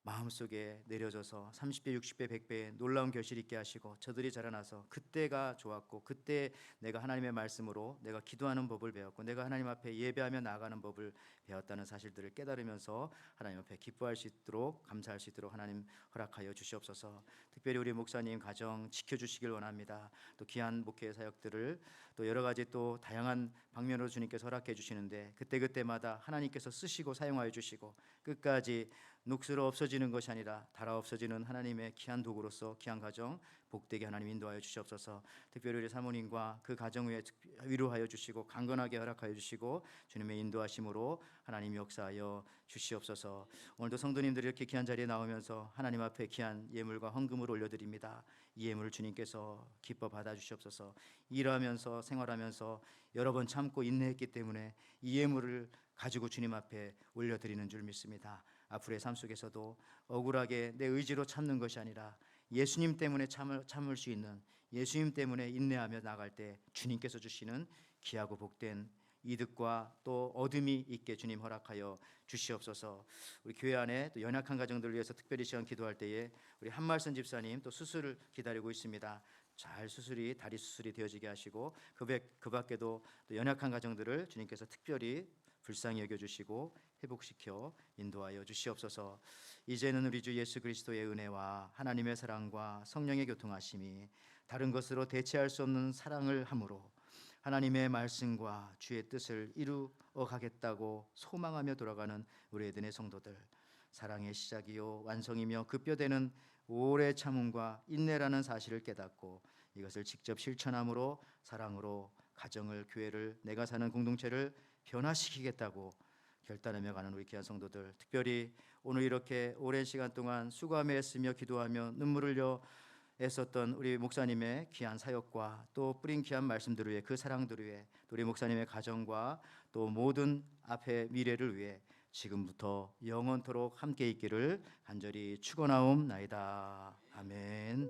마음속에 내려져서 30배, 60배, 100배의 놀라운 결실 있게 하시고 저들이 자라나서 그때가 좋았고 그때 내가 하나님의 말씀으로 내가 기도하는 법을 배웠고 내가 하나님 앞에 예배하며 나아가는 법을 배웠다는 사실들을 깨달으면서 하나님 앞에 기뻐할 수 있도록 감사할 수 있도록 하나님 허락하여 주시옵소서. 특별히 우리 목사님 가정 지켜주시길 원합니다. 또 귀한 목회 사역들을 또 여러 가지 또 다양한 방면으로 주님께서 허락해 주시는데 그때그때마다 하나님께서 쓰시고 사용하여 주시고 끝까지 녹슬어 없어지는 것이 아니라 닳아 없어지는 하나님의 귀한 도구로서 귀한 가정 복되게 하나님 인도하여 주시옵소서. 특별히 우리 사모님과 그 가정 위에 위로하여 주시고 강건하게 허락하여 주시고 주님의 인도하심으로 하나님 역사하여 주시옵소서. 오늘도 성도님들이 이렇게 귀한 자리에 나오면서 하나님 앞에 귀한 예물과 헌금을 올려드립니다. 이 예물을 주님께서 기뻐 받아주시옵소서. 일하면서 생활하면서 여러 번 참고 인내했기 때문에 이 예물을 가지고 주님 앞에 올려드리는 줄 믿습니다. 앞으로의 삶 속에서도 억울하게 내 의지로 참는 것이 아니라 예수님 때문에 참을 수 있는 예수님 때문에 인내하며 나갈 때 주님께서 주시는 귀하고 복된 이득과 또 얻음이 있게 주님 허락하여 주시옵소서. 우리 교회 안에 또 연약한 가정들을 위해서 특별히 시간 기도할 때에 우리 한말씀 집사님 또 수술을 기다리고 있습니다. 잘 다리 수술이 되어지게 하시고 그 밖에도 또 연약한 가정들을 주님께서 특별히 불쌍히 여겨주시고 회복시켜 인도하여 주시옵소서. 이제는 우리 주 예수 그리스도의 은혜와 하나님의 사랑과 성령의 교통하심이 다른 것으로 대체할 수 없는 사랑을 함으로 하나님의 말씀과 주의 뜻을 이루어 가겠다고 소망하며 돌아가는 우리 에덴의 성도들 사랑의 시작이요 완성이며 급뼈되는 오래 참음과 인내라는 사실을 깨닫고 이것을 직접 실천함으로 사랑으로 가정을 교회를 내가 사는 공동체를 변화시키겠다고 결단하며 가는 우리 귀한 성도들 특별히 오늘 이렇게 오랜 시간 동안 수고하며 애쓰며 기도하며 눈물을 흘려 애썼던 우리 목사님의 귀한 사역과 또 뿌린 귀한 말씀들을 위해 그 사랑들을 위해 또 우리 목사님의 가정과 또 모든 앞의 미래를 위해 지금부터 영원토록 함께 있기를 간절히 축원하옵나이다. 아멘.